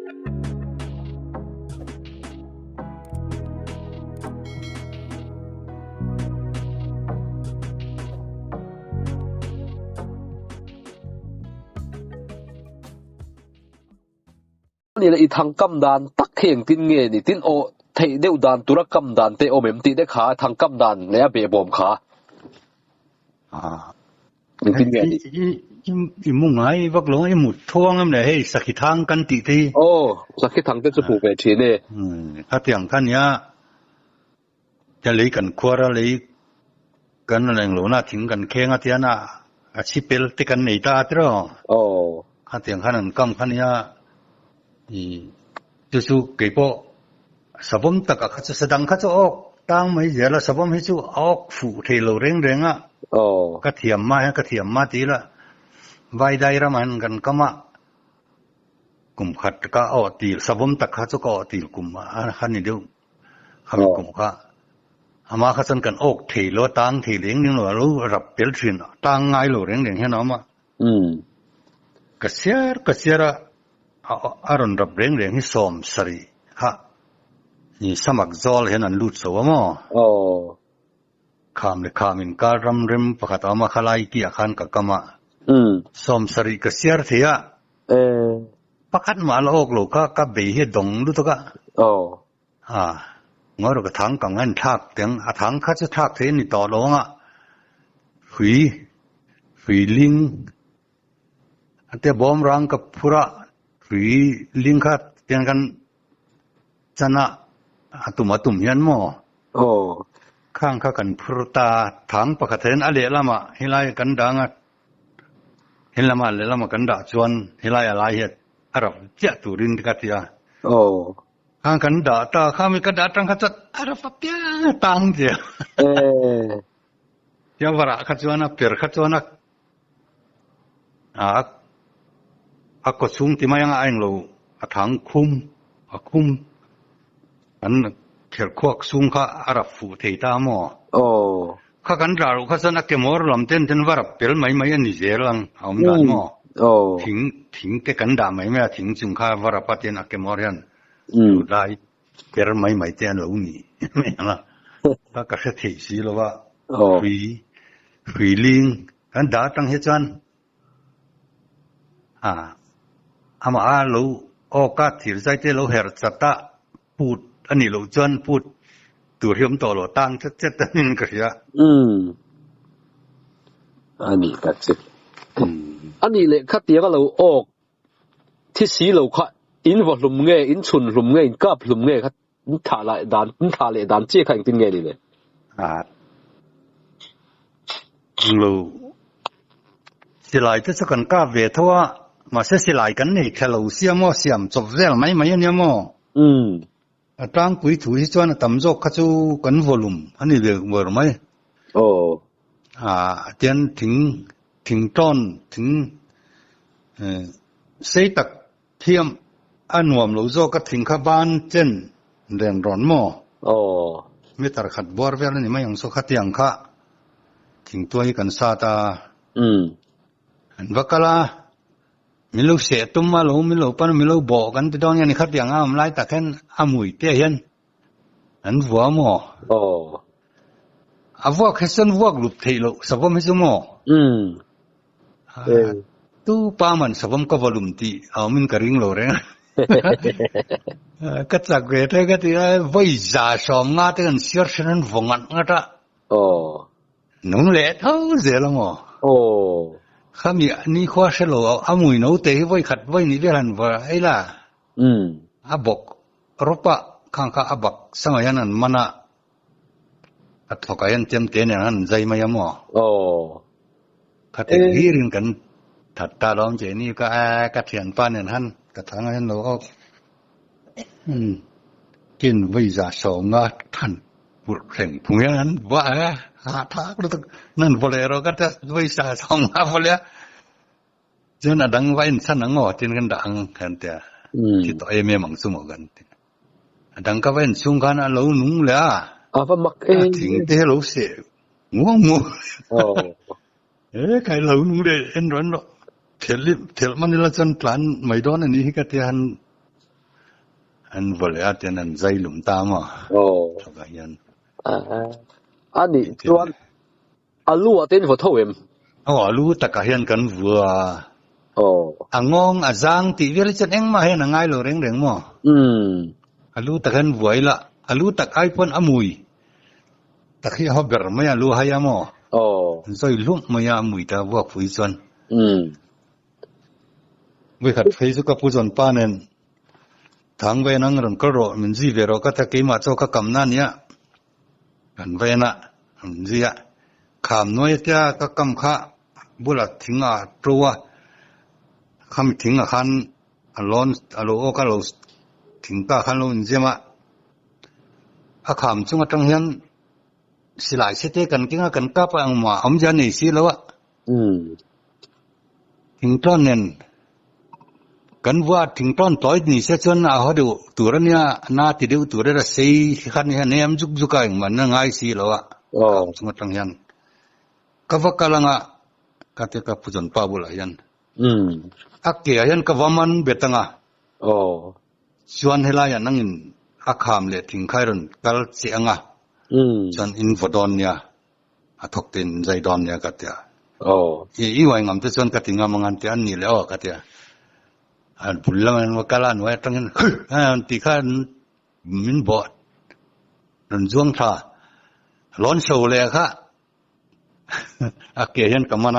นี่แหละอีทางกำดานตักเข่งตินเงี้ยนี่ตินโอเทเดียวดานตุรกำดานเตโอเมมตีได้ขาทางกำดานเนี่ยเบบอมขาตินเงี้ยนี่อีมุ่งไงวักหลงไอ้หมุดท่วงนั่นแหละให้สักทางกันติทีโอ้สักทางเป็นสุภูเวทีเนี่ยถ้าเตียงท่านเนี้ยจะเลยกันครัวเลยกันอะไรหลวงน่าถึงกันแข่งอาทิตย์น่ะอาชีพเป็นที่กันในตาที่เราโอ้ถ้าเตียงท่านนั้นกำท่านเนี้ยจู่ๆเกี่ยวกับสมมติตะกัจะแสดงเขาจะออกตั้งไม่เยอะละสมมติให้จู่ออกฝูเทโลเร่งอ่ะกระเทียมมาทีละไว้ได้ละมันกันก็มากลุ่มขัดก็ออกตีสมมติตะเขาจะก็ออกตีกลุ่มอันนี้เดียวเขากลุ่มก็อามาเขาสันกันออกเทโลตั้งเทเร่งนี่หนูรู้รับเปลี่ยนสินตั้งไงโลเร่งเห็นไหมกระเสียระอารมณ์รับเร่งให้สมสรีฮะนี่สมัครจอลเห็นอันลุดสวมอ๋อข้ามเลยข้ามินการรำเร็มประกาศอามาขลายกี่อาคารกับกรรมะสมสรีกเสียร์เทียประกาศมาแล้วออกลูกก็เบี้ยดงดูตัวก็อ๋องอเราก็ทั้งกังเงินทักเตียงทั้งข้าจะทักเทียนี่ต่อรองฝีลิงอันเดียบอมรังกับพุระฝีลิงข้าเตียงกันชนะตุ่มยันโมข้างข้ากันพุระตาทั้งประกาศเห็นอะไรละมาเฮลัยกันดังเห็นละมาเลยละมากันด่าชวนเฮลัยอะไรเหตุอารับเจ้าตุรินกัตยาข้างกันด่าตาข้ามีกันด่าตั้งข้าจะอารับเปียตังเจ้ายาวระข้าจวนเปรข้าจวนaku sung ti mayang aing lo athang khum an khel khok sung kha arap fu theita mo kha kan ra ro kha san ak ke mor lam ten warap pel mai an ni zelang aum dan mo thing ke kan da mai ma thing chung kha warap paten ak ke mor yan dai per mai ten lo ni la ta ka kha thei si lo wa hui ling an da tang he chanอามาลูโอกาสที่ใจเจ้าเราเห็นจัตตาพูดอันนี้เราจนพูดตัวเรียมต่อเราตั้งชัดๆนี่ก็เสียอันนี้ก็สิอันนี้เลยคัดเดียวก็เราออกที่สีเราค่ะอินวัดลุมเงยอินชุนลุมเงยอินกับลุมเงยครับอินท่าเลยด่านเจี๊ยขันตินเงยนี่เลยเราสิหลายที่สักกันก้าเวทว่ามาเสียสิหลายกันนี่แค่เราเสียมั่วเสียมจบเรื่องไม่เนี่ยมั่วตั้งกุยถุยจวนตั้มจกขจูกันวอลุ่มอันนี้เรื่องวอลุ่มไหมเตียนถึงต้นถึงเสตักเทียมอันวมเราโจก็ถึงขบ้านเจนเรื่องร้อนมั่วไม่ตัดขัดบัวเวลานี่ไม่ยังสุขที่ยังข้าถึงตัวให้กันซาตาอันวักละมิลูเสียตุ้มมาลูมิลูปนมิลูบอกกันที่ตอนนี้ขัดอย่างอ้ามไล่ตะแค่อ้ามุยเตี้ยเห็นอันวัวมั่ววัวแค่ส่วนวัวหลุดทีลูสบไม่สมตู้ป้ามันสบก็วอลุ่มตีเอามินกระริงโลเร่ก็จักเวทก็ที่วิจาสมงาที่กันเสียฉันฟงอันงั้นละนุ่งเล็ดเท่าเสียละมั่วข้ามีนี่ข้อเฉลยอามุยโนเตะไว้ขัดไว้นี่เรื่องว่าไอ้ล่ะอาบอกรบปะข้างข้าอาบักสมัยนั้นมันอ่ะถกกันเต็มเต็มอย่างนั้นใจไม่ยอมข้าแต่ฮีรินกันถัดตาล้อมเจนี่ก็กระเทียนป้านอย่างนั้นกระทั่งนั้นเราก็กินวิจาสองงาท่านบุตรเข่งพวกนั้นว่าหาทางนั่นพอเลยเราก็จะวิจาสองมาพอเลยจนดังไว้สั้นงอจนกันดังกันแต่ที่ต่อเมียมังสมกันดังก็ไว้สุ่งกันเราหนุ่งเลยว่ามักเองถึงเท่เราเสียง่วงใครเราหนุ่งเลยเอ็นร้อนเถลิมันนี่เราจนพลันไม่โดนอันนี้ก็เทียน อันบริอาจนั้นใจหลุมตามอ่ะโอ้ทำกันอันนี้ชวนอาลูเต้นหัวเท่าเอ็มรู้ตะกะเห็นกันวัวงงจางตีเวลจันเองมาเห็นง่ายเลยเร่งมั้งรู้ตะเห็นวัวละรู้ตะไอพอนอมุยตะขี้เขาเบิร์ไม่รู้หายมั้งใจลุ่มไม่อมุยแต่วัวคุยจนวิขัดไฟสุกับผู้จนป้าเนนทางเวนังรันก็รอมันจีเวรก็ตะกี้มาโจกกำนั่นเนี่ยกันเวน่ะมันจีอะขามน้อยจ้าก็กำข้าบุรุษทิ้งตัวข้ามทิ้งขันร้อนโอก็เราทิ้งก็ขันเราใช่ไหมขามจุงจังเห็นสิหลายเสด็จกันกิ้งกันกับอังมาอมจันนี่สิแล้วทิ้งต้นเน้นกันว่าทิ้งต้นต่อยนี่เสียจนเขาดูตัวนี้น่าติดดูตัวนี้สิขันเนี่ยเนี่ยมจุกกันมันง่ายสิแล้วจุงจังเห็นก็ว่ากัลงะก็เทกับผู้จนป้าบุลายันเกี่ยยันก็ว่ามันเบ็ดงะชวนให้ลายันนั่งอินขามเลทิ้งใครรันกัลเสียงะจนอินฟดอนเนี่ยทกตินใจดอนเนี่ยก็เถอะอีวันงามที่ชวนก็ทิ้งงานที่อันนี้แล้วก็เถอะบุลมันว่ากัลานไว้ตั้งนั้นที่ข้ามินบอดรันจวงท่าร้อนโชว์เลยค่ะเกี่ยยันกับมัน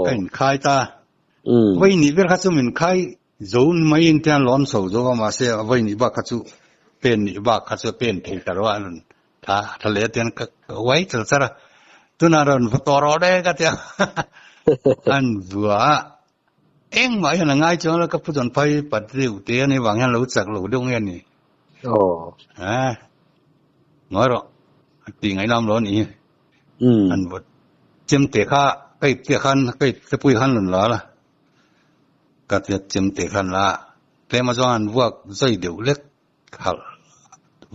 เป็นใครตาวันนี้เวลาเขาจะมีใครจูนไม่ยินที่ร้อนโซ่จูก็มาเสียวันนี้บ้าเขาจะเป็นบ้าเขาจะเป็นที่ตลอดนั่นถ้าทะเลที่นั่นก็ไว้จะสระตัวนั้นเราตัวเราได้ก็เถอะอันบัวเอ็งมาอย่างง่ายจังแล้วก็พูดจนไปปัดเรื่องเตี้ยในบางอย่างเราจักเราดูเงี้ยนี่น้อยหรอกตีไงน้ำร้อนนี่อันบดเจมเตะข้าใกล้เตะขันใกล้จะปุยขันหล่นล้อละก็จะเจมเตะขันละแต่มาจอนวักใจเดียวเล็กขัด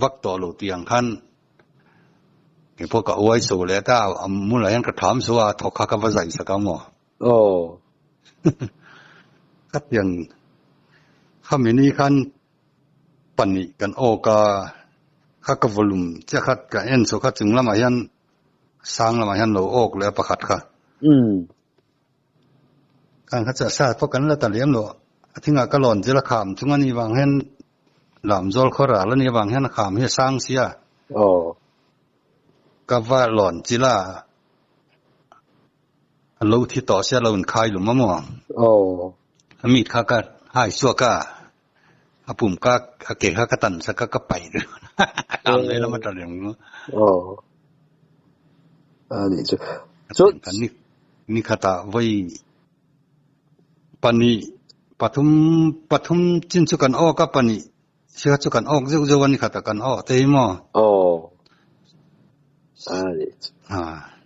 วักต่อหลุดอย่างขันพวกก็เอาไว้สู้เลยแต่มุ่งหลายอย่างกระถามสัวทอกข้ากับใจสักคำก็อย่างข้ามีนี่ขันปันนี่กันโอกาข้ากับวอลุ่มจะขัดกับเอ็นสุขัดจึงละมายันสร้างละมายันเราออกแล้วประคัดค่ะการขัดจะสาดพวกกันแล้วแต่เลี้ยงเราทิ้งก็หล่นจะละขามจุงอันนี้วางเห็นหลามจอลขราแล้วนี่วางเห็นขามให้สร้างเสียก็ว่าหล่นจิละเราที่ต่อเสียเราเป็นใครหรือมะม่วงมีดข้าก็หายชั่วก็ปุ่มก็เกะข้าก็ตันสักก็ไปเลยตามเลยแล้วมันจะเรื่องนี่จุดนี่ข้าตาไว้ปนีปฐุมจินสุกันอ้อกับปนีเชื่อสุกันอ้อเจ้าวันนี้ข้าตากันอ้อเต็ม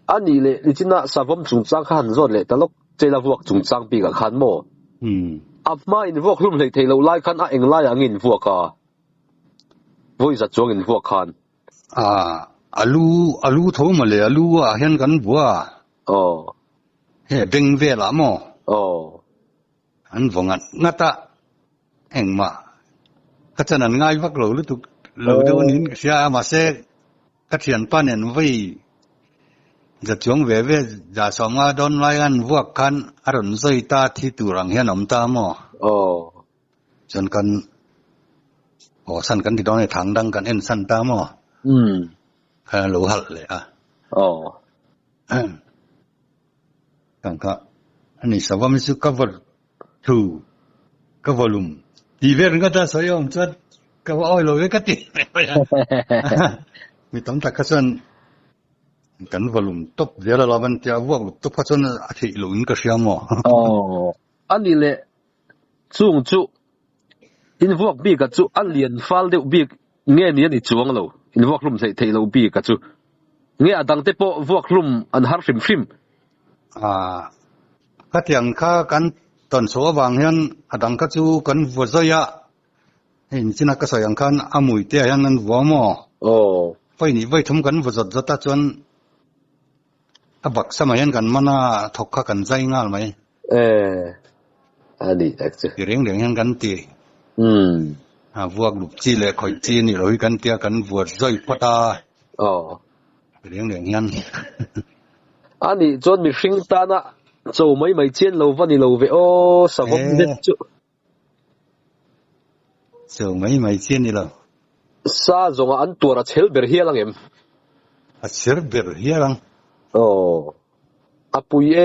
อันนี้เลยนี่จิน่าสาวผมจุงจังขันรถเลยแต่ลูกเจริญพวกจุงจังปีกับขันโม่อับมาอินพวกลุ่มเลยเทเราไล่ขันเองไล่อย่างอินพวกก็วุ้ยจะจวงอินพวกขันอาลูโทมาเลยอาลูเห็นกันบัวเฮ้เบ่งเวลาโม่อันฟงัดงัตะเองมาก็จะนั่นง่ายวักเราตุกเราเดี๋ยวนี้เสียมาเสกก็เทียนป้าเนี่ยไว้จะจวงเวจะสองดอนไล่กันพวกกันอารมณ์ใจตาที่ตัวรังเห็นน้ำตาโม่จนกันสั่นกันที่ดอนในถังดังกันเอ็นสั่นตาโม่หลูหัดเลยกันก็อันนี้สาวมิสุกับวอลทูกับวอลุ่มดีเวอร์ก็จะสวยงามจัดกับว่าอ้อยโลเวกัติมีตั้งแต่ขั้นกันวอลุ่มตบเดี๋ยวเราบันจะวอกตบขั้นอาทิตย์ลุนก็เสียมั้งอันนี้เลยจุงจุอินวอกบีกับจุอันเลียนฟัลเดียวบีเงี้ยนี่นี่จวงเราอินวอกลุ่มใส่เทเราบีกับจุเงี้ยดังเตปวอกลุ่มอันฮาร์ฟิมก็เถียงข้ากันตอนสวบางเห็นดังก็จูกันวัวใจอะเห็นจินักก็ใส่ยังกันอามุยเตียยันนั้นวัวหม้อไฟนี่ไฟทำกันวัวจัดตาจนบักสมัยกันมันน่าถกกันใจง่ายไหมอันนี้เอ็กซ์เรื่องยังกันตี vuông lục chi lệ khỏi chiนี่rồiกันเตียกันวัวรอยพอตาเลี้ยงยันอันนี้จนมีสิ่งตานะโจไม่เจียนเราวันนี้เราเวโอสวมเด็ดจุโจไม่เจียนนี่เราซาจงอันตัวเราเชลเบอร์เฮียลังเอ็มเชลเบอร์เฮียลังปุย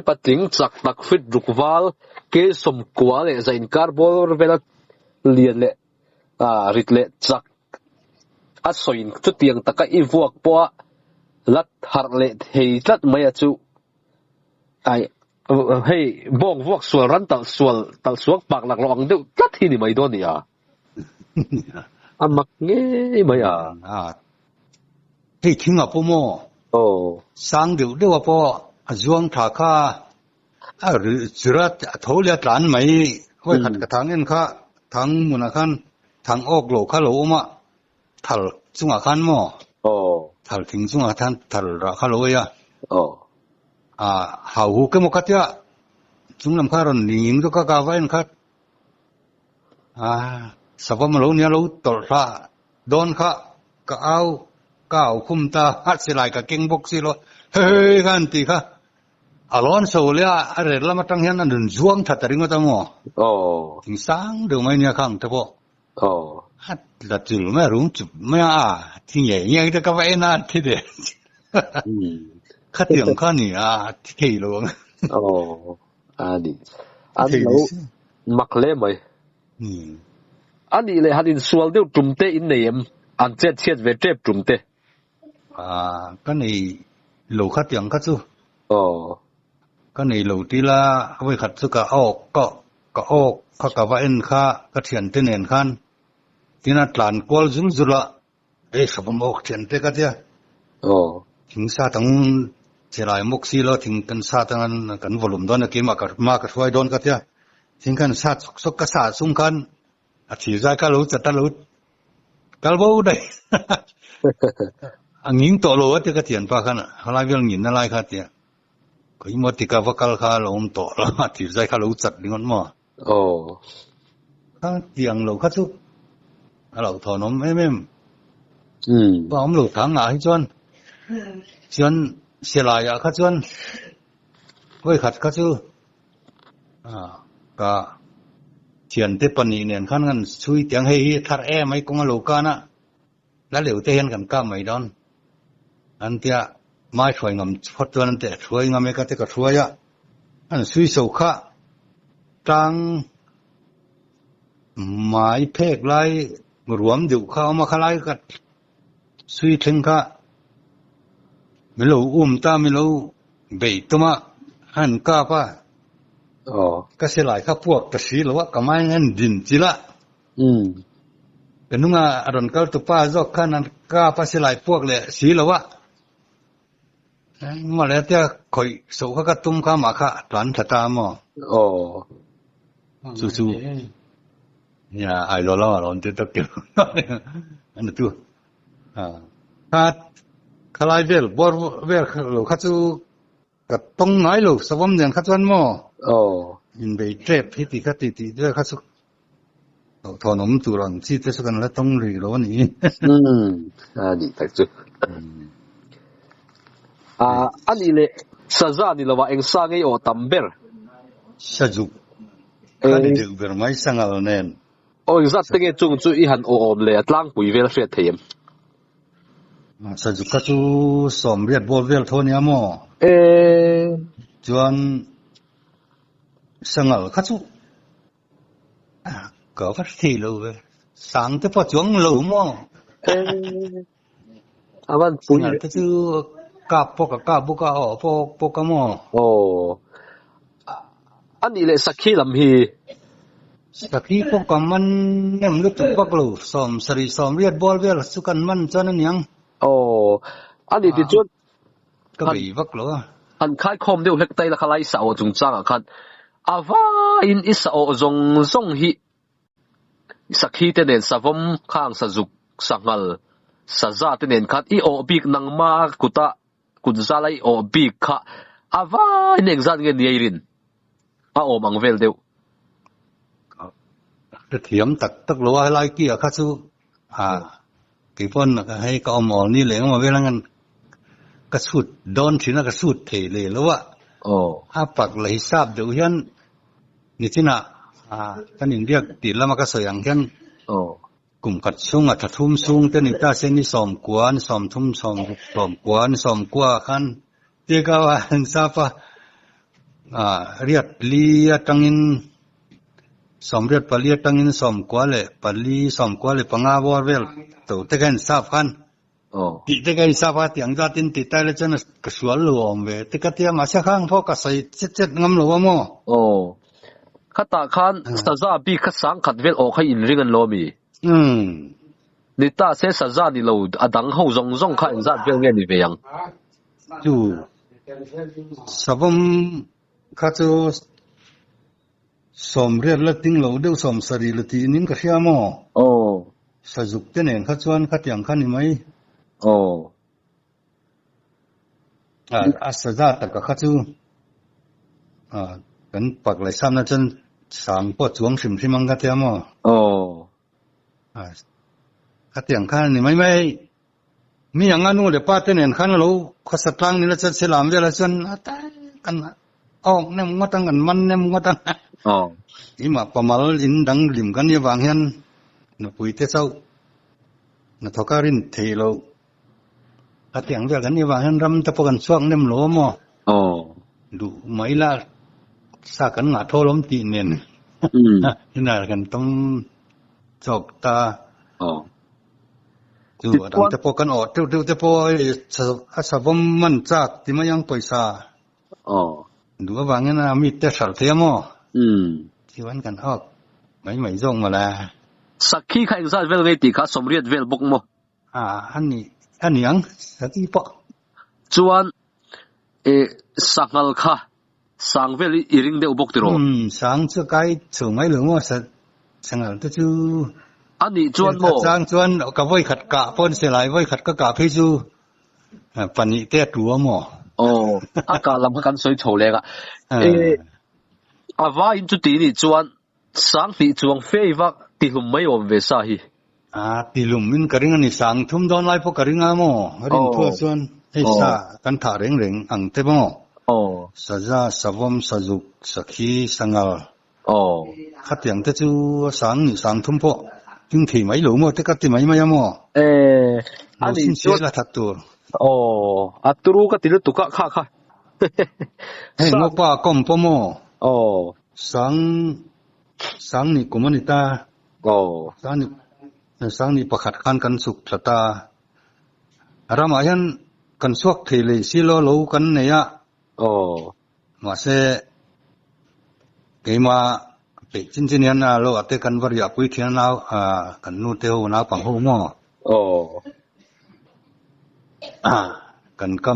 ปัดทิ้งจักตักฟิดรุกวาลเกสมกวาเลจะอินคาร์บอนเวลาเลียนเลริดเลจักสอยน์จุดยังตะกี้พวกปัวลัดฮาร์เลเฮลัดไม่จูเฮ้บ้องพวกส่วนรันตัลสวกปากหลักลองเดียวลัดที่นี่ไม่โดนเนี่ยมักเงี้ยไม่ที่ทิ้งอ่ะพ่อโม่สังเดียวว่าพ่อช่วงถ้าข้าหรือจุดทั่วเรียกหลานไม่ไว้ขัดกระถางเงินข้าทางมุนขันทางออกโลข้าโลมาทัลจุงขันโม่ทัลทิ้งจุงขันทัลราข้าโลยหาหูก็มุกัดยะจุงลำข้ารอนยิงก็กาไว้นะครับสภาพมันโลเนี่ยโลตลอดโดนข้าก็เอาก้าวคุมตาฮัดสิไลกับเก่งบกสิโลเฮ้ยกันตีข้าอารอนโซเลียอะไรละมาตั้งเห็นนั่นดึงช่วงถัดตริงมาตั้งโม่ถึงสังเดี๋ยวไม่เนี่ยข้างแต่พอฮัดละจุลไม่รู้จุดไม่ที่ใหญ่ยังจะกับไอ้นั่นที่เด็ดข้าเตียงข้านี่ที่เกี่ยวงอันนี้เรามักเล่ไหมอันนี้เลยฮันอินสวลเดียวจุ่มเตอินเนียมอันเจ็ดเชียดเวทเจ็บจุ่มเตก็นี่หลูข้าเตียงข้าจูก็นี่หลูที่ละไว้ขัดสุกออกก็ออกข้ากับว่าเอ็นข้าก็เทียนเตเนียนขันที่นั่นหลานกวลจุนจุละสมมติเทียนเตก็เดียถึงซาตั้งเจริญมุกซีแล้วถึงกันซาตั้งกันวอลุ่มโดนกี่มากช่วยโดนก็เดียถึงกันซาสุกก็ซาสุ่มกันอาทิตย์ใจก็รู้จัดตลอดก็รู้ได้อันยิงตัวโลว่าที่ก็เทียนปากกันอะไรเรื่องยินอะไรก็เดียก็ยิ่งมาติกาวักลข้าเราตัวแล้วอาทิตย์ใจก็รู้จัดดิ้งมันมั่วถ้าเตียงเราก็สุกเราถอนไม่ว่าผมหลุดทางไหนจนเสียหลายข้าจนไว้ขัดข้าจูก็เทียนเตปนีเนี่ยขั้นกันช่วยเตียงให้ทัดไม่กงโลกานะแล้วเหลวเตียนกันก้าไม่ดอนอันเดียไม่ช่วยงำพอตัวนั้นแต่ช่วยงำไม่ก็เตก็ช่วยอันช่วยสุขะจังหมายเพกไล่รวมอยู่เข้ามาขลายกันช่วยถึงข้าไม่รู้ตาไม่รู้เบิดตัวมาหันก้าป่ะก็เสียหลายข้าพวกแต่สีหรือว่าก็ไม่เงินดินจีละเป็นนุ่งอารมณ์ก็ตัวป้าจอกข้านั้นก้าป่ะเสียหลายพวกเลยสีหรือว่ามาแล้วเจ้าคอยสูข้าก็ตุ้มข้ามาข้าหลานถัดตามสู้เนี่ยไอ้เราเราจะต้องเกี่ยวอันนั้นตัวข้าไล่เวลบอร์เวลเราข้าจูกับตรงไหนเราสวมอย่างข้าจวนมั่วยินไปเจ็บพิธีข้าตีด้วยข้าสุกถอนมตุรังที่จะสุกันแล้วต้องรีโรนี่ดีแต่จุอันนี้เลยซาซานี่เราว่าเองสร้างไอ้โอตัมเบอร์ซาจุข้าดีเบอร์ไม่สังเอาเน่นเองสัตว์ตั้งแต่จุงจุอีหันโอมเลยตั้งปุยเวลเสียเทียมซาจุข้าจูสมเรียดบอลเวลโทนี่มั่วจวนสังเอาข้าจูก็วัดที่เราสั่งแต่พอจวงเรามั่ววันปุยแต่จูกาปกบุกปกมั่วอันนี้เลยสักขี้ลำฮีสักขี้พวกมันเนี่ยมันรู้จักปักลูสมสรีสมเรียดบอลเวลสุกันมันจนนั่นยังอันนี้ที่จุดก็ไปปักลูอันค่ายคอมเดียวเล็กไตละขลายสาวจงจ้างคันว่าอินอิสโอจงฮีสักขี้เตเนนสาวมข้างสจุกสังกัลสะจ่าเตเนนคันอีโอบิกนังมากุตะกุนซาไลโอบิกค่ะว่าอินเองจันเงินยัยรินโอมังเวลเดียว จะเถียมตักลัวให้ไล่กี้ข้าสู้กี่คนให้ก็เอาหมอนี่เลยมาเวลางั้นก็สุดโดนสินะก็สุดเทเลยแล้วว่าปักเลยทราบเดี๋ยวฉันนี่ที่น่ะท่านเรียกติดแล้วมันก็เสียงฉันกลุ่มกัดซุ่งถัดทุ่มซุ่งแต่นี่ตาเส้นนี่สอมกวนสอมทุ่มสอมกวนสอมกัวขันเจ้าก็ว่าทราบว่าเรียกลีตั้งอินสอมเรียกปลีตั้งอินสอมกัวเลยปลีสอมกัวเลยปังอาวัวเวลตัวแต่กันทราบขันติดแต่กันทราบว่าที่อังกฤษติดแต่ละจันก็สวนหลวมเว้แต่ก็ที่มาเช้าข้างพวกก็ใส่เจ็ดงำหลวมมั้งข้าตาขันสัจจะปีข้าสังขัดเวลออกให้อินริงันโลมีนี่ตาเสสัจจะนี่เราดังเขาจงข้าอินจัดเวลเงี้ยนี่เพียงจูสบมข้าจะสมเรียนละติ้งเราเดี๋ยวสมสรีละตีนิ่งก็เสียมั้งสจุกเต้นเองข้าชวนข้าเตียงข้านี่ไหมสัจจะแต่ก็ข้าจูกันปักเลยซ้ำนะจนสามปอดจวงสิมมังกะเทียมข้าเตียงข้านี่ไม่มีอย่างนั้นนู่นเดี๋ยวป้าเต้นเห็นข้าเราข้าสตรังนี่เราจะเสลามเวลาจนกันเนี่ยมึงว่าตั้งกันมันเนี่ยมึงว่าตั้งอีมาประมาณอินดังริมกันยี่วางเห็นน่ะปุยเตเจ้าน่ะทอการินเทโลข้าเตียงเวลกันยี่วางเห็นรำตะปกันช่วงเนี่ยมันหลวมดูไม่ละสักกันหน้าโทล้มตีเนียนนี่น่ากันต้องจบตาดูตั้งแต่พอกันอดเดี๋ยวแต่พอสบมันจากที่มายังปอยซาดูว่าบางอย่างมีแต่สารเทียมที่วันกันออกไม่ส่งมาแล้วสักขี้ใครจะเวลเวทีข้าสมเรียดเวลบุกมั้งอันนี้ยังสักทีปะจวนสักนัลค่ะสังเวลอีริงเดียวบุกติโร่สังจะไกลสูงไม่หรือว่าสังอะไรจู่อันนี้จวนมั้งสังจวนกับไว้ขัดกะปนเสียหลายไว้ขัดกะพี่จู่ปันนี้เตะตัวมั้งอากาศลำกันสวยโฉเลยอ่ะว่าอินจุดนี้จวนสังที่จวงเฟย์ว่าติลุมไม่อมเวสาฮีติลุมมินกระริงอันนี้สังทุ่มโดนไล่พวกกระริงอ่ะมั้งริมทั่วจวนให้ซากันถ่าเร่งอังเตมั้งสัจจะสบมสจุกสักขีสังกัลขัดอย่างเตจูสังทุ่มพอจึงที่ไม่หลงมั้งแต่ก็ที่ไม่ยังมั้งอันนี้จวนละทัดตัวอัตรูก็ติดตุกะค่ะเฮ้ยงบป้าก้มพอมั้งสังนี่กุมันนี่ตาสังนี่ประคัดขันกันสุขชะตารำอายันกันสวกเทเลสิโลโลกันเนี่ยมาเสเกี่ยมาเป็นจริงๆเนี่ยนะเราอาจจะกันวาริยาปุยเทียนเรากันนู่นเที่ยวนาปังหูมั้งกันก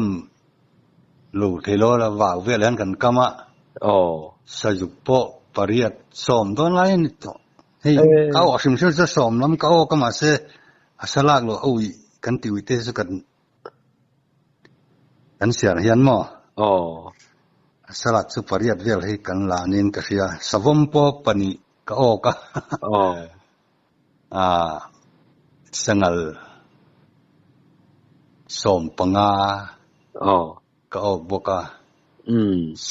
ำลูเทโลละว่าเวลันกันกำสยุปโปปริยัตสอมตอนไรนี่ต่อเฮ้ยเขาออกสิ่งที่จะสอมแล้วเขาก็มาเสอาสลากเราอุ้ยกันติวเตสกันเสียเห็นมั้งสลัดสุปริยัตเวลให้กันลานินก็เสียสวมปอปนีก็ออกสังกัลสมปังก็ออกบก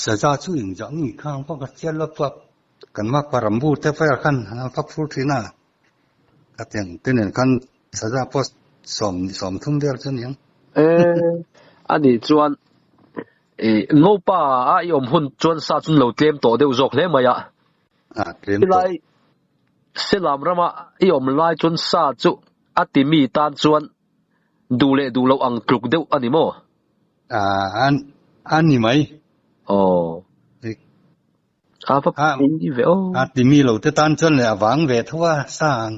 สัจจะช่วยจังนี่ข้างพวกเจ้าลับกันมากกว่ารำบูเทฟร์กันพักฟูทีน่าก็ยังเต้นกันสัจจะพอสมทุ่มเดียวจนยังอันนี้จวนงบป้ายอมหุ่นจวนซาจุนเหลาเตรียมต่อเดี๋ยวจกเลยมั้ยเตรียมต่อเสลามระมายอมไล่จนซาจุอัติมีตานจวนดูเราอังกฤษเดียวอันนี้มั้งอันนี้ไหมนี่เว้ยติมีเราจะตานจนเลยหวังเวทว่าสร้าง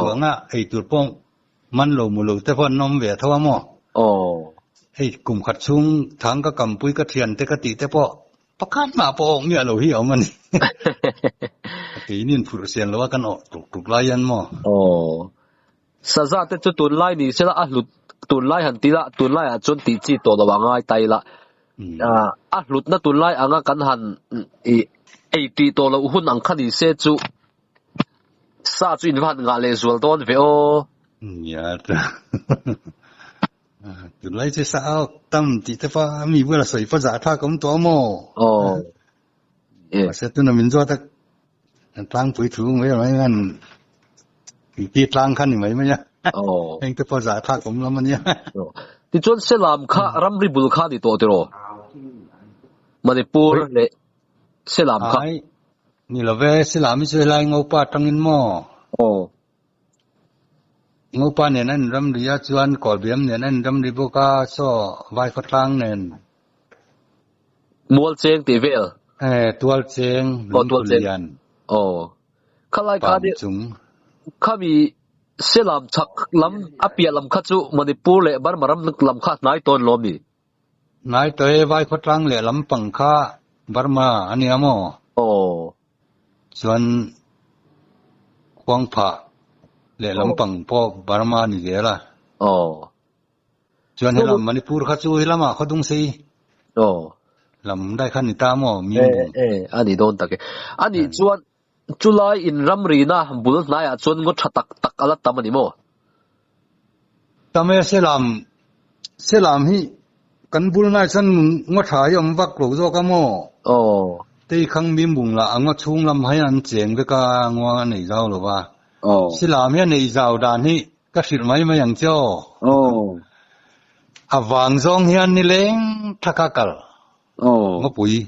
หวังไอ้ตัวป้องมันเราหมู่เราแต่พอนมเวทว่ามั้งให้กลุ่มขัดชุ่งทั้งก็กำปุ้ยก็เทียนแต่กติแต่พอประคันมาพอเนี่ยเราเหี่ยวมันทีนี้ผู้เสียนเราว่ากันออกถูกไล่ยันมั้งสัจจะแต่จุดตุนไล่นี่เสละหลุดตุนไล่หันตีละตุนไล่จนตีจีตัวระวังง่ายไตละหลุดนะตุนไล่อ่างกันหันไอตีตัวเราหุ่นอังคันอีเสจุ sa chu in van nga le zual don ve o ya ta tu lai che sa tam ti te fa mi bu la soi fa za tha kom to mo mà sẽ tôi nói mình cho ta tăng tuổi thú mấy mấy ngàn cái tăng khăn thì mấy nhá anh tôi phải giải thác cũng lắm nhá thì chốn sẽ làm khá ram ri bul khá thì to rồi Manipur lệ sẽ làm khá ni là về sẽ làm cái lại ngô pa tăng in mò ngô pa này nên ram ri chuan cỏ biếm này nên ram ri boka so vai phát tăng nên mual cheng ti vel tual cheng tual cheng khá lại khá đi khá bị sẽ làm chắc lắm áp dụng làm khá chú Manipur lệ bắt mà làm khá nãy tuần lắm đi nãy tới vai phát tăng lệ làm bằng khá bắt mà anh em mò chuan quang phạ lệ làm bằng po bắt mà như vậy là chuan làm Manipur khá chú lắm à khó đúng gì làmได้ขั้นนี้ตามมีอันนี้โดนตะเกอันนี้ชวนจุลัยอินรัมรีนะบุลนายชวนงดตักอะไรตามนี่โมตามเสลามฮีกันบุลนายฉันงดหายอมวักหลูโจกโมตีขังมีบุงละงดชุ่งลำให้อันเจียงไปกางวงในเจ้าหรือว่าเสลามฮีในเจ้าดานฮีก็สิทธิ์ไม่ยังเจ้าอวังซองฮีอันนี่เล้งทักกัลngõ bụi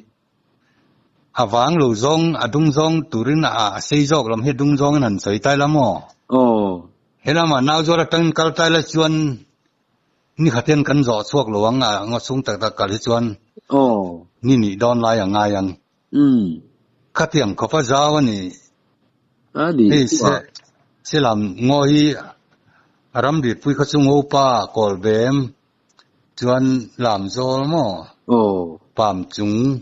vàng lù zong dung zong turin xây dọc làm hết dung zong hẳn sấy tay lắm mò hết là mà nào cho là tăng cao tay là chuan ni khát tiền cắn gió suộc luang ngõ sung tạc tạc cả chuan ni đòn lại ngay khát tiền có phải giáo đi sẽ làm ngõ hi ram đi pui khát sung opa col bem chuan làm gió lắm mò pam chung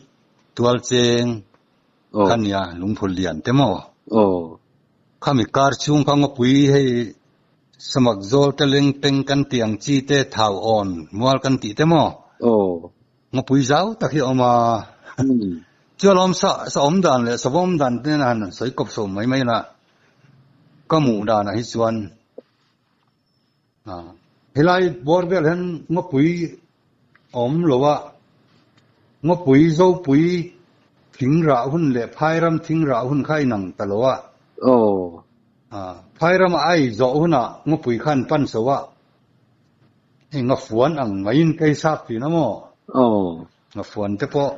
tual cheng khania lungphul lian temo khami kar chung khang pui hei samak zol teleng teng kan tiang chi te thau on mual kan ti temo ngapui zau takhi oma chalom sa om dan le savom dan te nan soi kop so mai mai la kamu da na hi chuan helai borbel hen ngapui om lowa ngõ bụi dâu bụi thính rạo hun lệ phai ram thính rạo hun khai nằng tà lô phai ram ai dọ hun ngõ bụi khan pan sầu ngõ phuan ang ngayin cây sáp thì nó mò ngõ phuan te po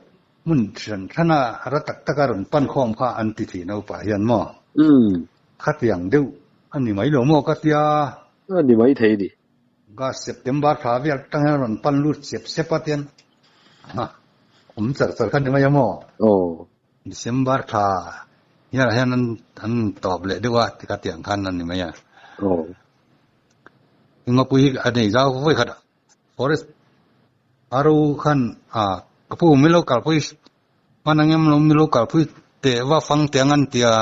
mun trần thana ra tak takaron pan khom kha an ti thi nâu pa hian mò khát yang deu anh mấy lỗ mò khát ya anh mấy thấy đi ga September thả việc tăng hơn pan lút sep patien chắc kan ma yamo December tha ya han an top le dewa tika tiang khan nan ni ma ya ngapui ane jaw voi khat forest aru khan kapu milo kalpui manangem lo milo kalpui te wa fang tiangan tia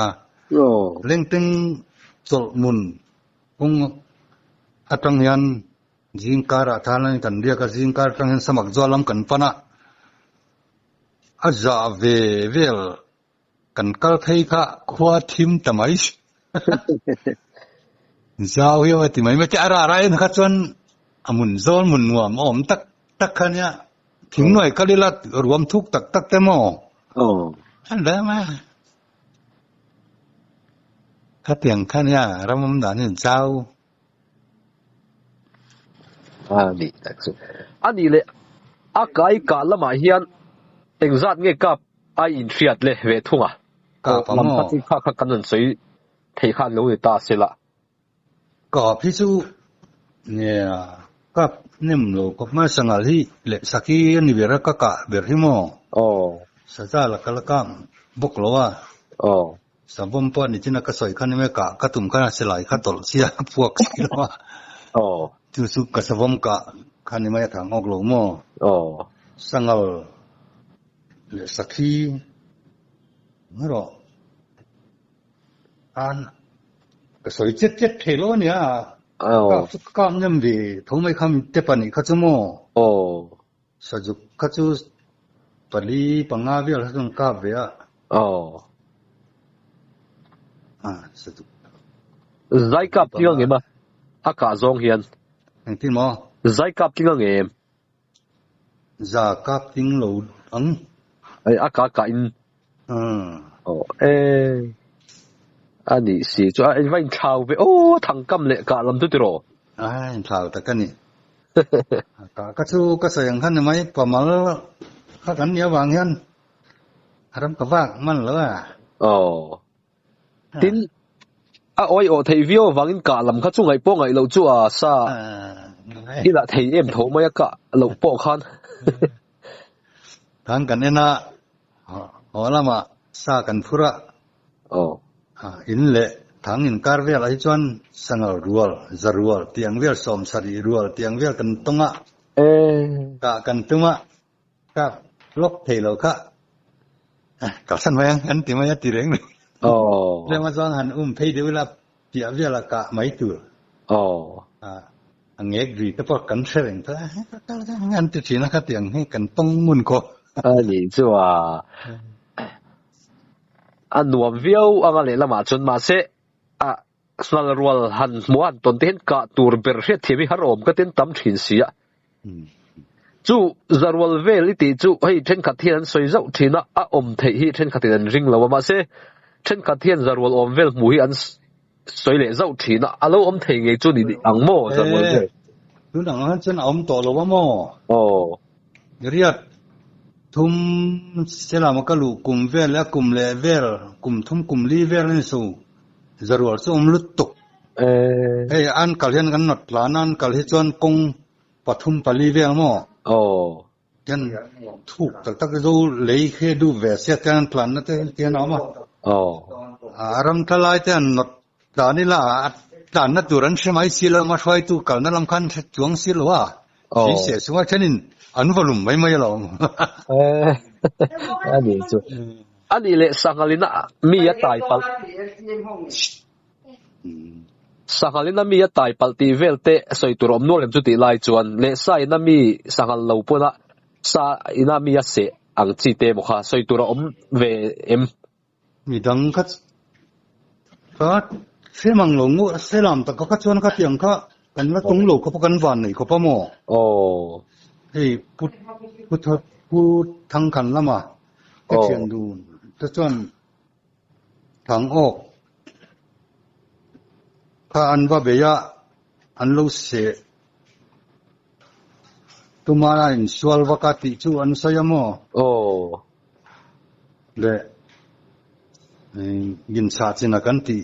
lengteng chol mun ung atang yan jingkara thalan kan dia ka jingkar tang samak zolam kan pana aza về vel cần cao thấy cả khoa thím tầm ấy sao hiểu thì mấy cái ara ra nó khát chân muốn zon muốn nguam ôm tắc khăn nhá thím nói cái đi là ruộng thuốc tắc tem mò anh đấy mà khát tiền khăn nhá ram đàn như sao đi thật sự anh đi lệ cái cả là mà hiền exact nghe cặp ai in fiat le về thung làm phát sinh khác các căn suy thấy khác lâu người ta sẽ là có ví dụ nè cặp nem lo có mà sang ali le saki ni vera kaka berhimo sa ra là kalakam bok lo sa bom po ni china ka soi khan me ka tum kana se lai kha tol sia puak lo tu su ka sa bom ka khan me thang ok lo mo sangal le saki ngaro an cái sợi chết thế lo nè các nem về thấu mấy khăm tiếp pani khát chú mò sử dụng khát chú pani bằng ngà về là dùng cà về sử dụng zai kap tinga ngema aka zong hian ang tin mo zai kap tinga ngem za kap ting lo ang ai aka ka in ani si chu ai vain thau ve thang kam le ka lam tu tiro ai thau ta kan ni ka chu ka sayang khan mai pamal ka kan nia wang hian aram ka wak man lo tin oi thei vio wangin ka lam kha chu ngai po ngai lo chu sa ila thei em tho mai ka lo po khan thang kan ena lama sa kan phura in le thang in karvel ai chuan sangal rual zarual tiang vel som sari rual tiang vel kan tonga ka kan tuma ka lok thei lo kha ka san mai an ti mai ti reng le ma zang han phei de la tia vel ka mai tu angek ri ta por kan sereng ta ngan ti thina kha tiang he kan tong mun ko ni chu nuam viau anga le lama chun ma se snal rual han muan ton ten ka tur ber hre themi harom ka ten tam thin sia chu zarwal vel ti chu hei then khathian soi zau thina thei hi then khathian ring lawa ma se then khathian zarwal vel mu hi an soi le zau thina alo thei nge chu ni angmo zarwal vel tu nang han chen to lo wa mo riat thum selama kalu kum vel la kum le vel kum thum kum li vel ni su zarwal chu lut tuk hey an kalhian kan not planan kalhi chon kong pathum pali vel mo ken thuk tak zo lei khe du ve se tan plan na te tian ama aram thalai te an not dani la dan na turan shmai sila ma shwai tu kal na lam khan chuang silwa si se suwa chenin an volum mai lo ani chu ani le sangalina mi ya tai pal sangalina mi ya tai pal ti velte soi turom no lem chu ti lai chuan le sai na mi sangal lo puna sa ina mi ya se ang chi te mo kha soi turom ve em mi dang khat ka se mang lo ngu se lam ta ka chuan ka tiang ka kan la tung lo ko kan van nei ko pa mo hei put thang kan lama ka thian du ta chuan thang ok ka an va beya an lo se tumara in swal wakati chu an sayamo le gin sa china kan ti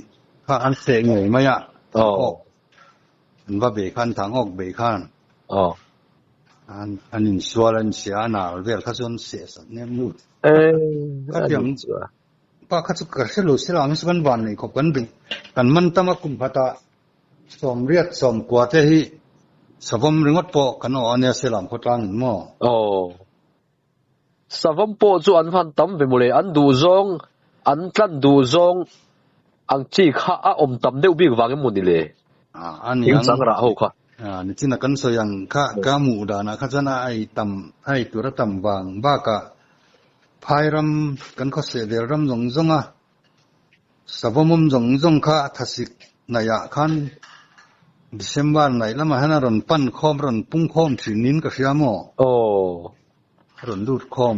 ka an se ngai maya an va be khan thang ok be khan an in swal an sia na vel kha chon se sa nem nu ka tiang pa kha chu ka se lo se la mi san van nei ko kan bin kan man tama kum phata som riat som kwa te hi savam ringot po kan o ania se lam ko tlang mo savam po chu an van tam ve mole an du zong an tlan du zong ang chi kha tam deu bi wang mu ni le an yang sang ra ho kha ni china kan so yang kha ka mu da na kha jana ai tu ra tam wang ba ka phairam kan ko se der ram jong jonga savamum jong jong kha thasik naya khan December nai lama hana ron pan khom ron pung khom thinin ka siamo ron lut khom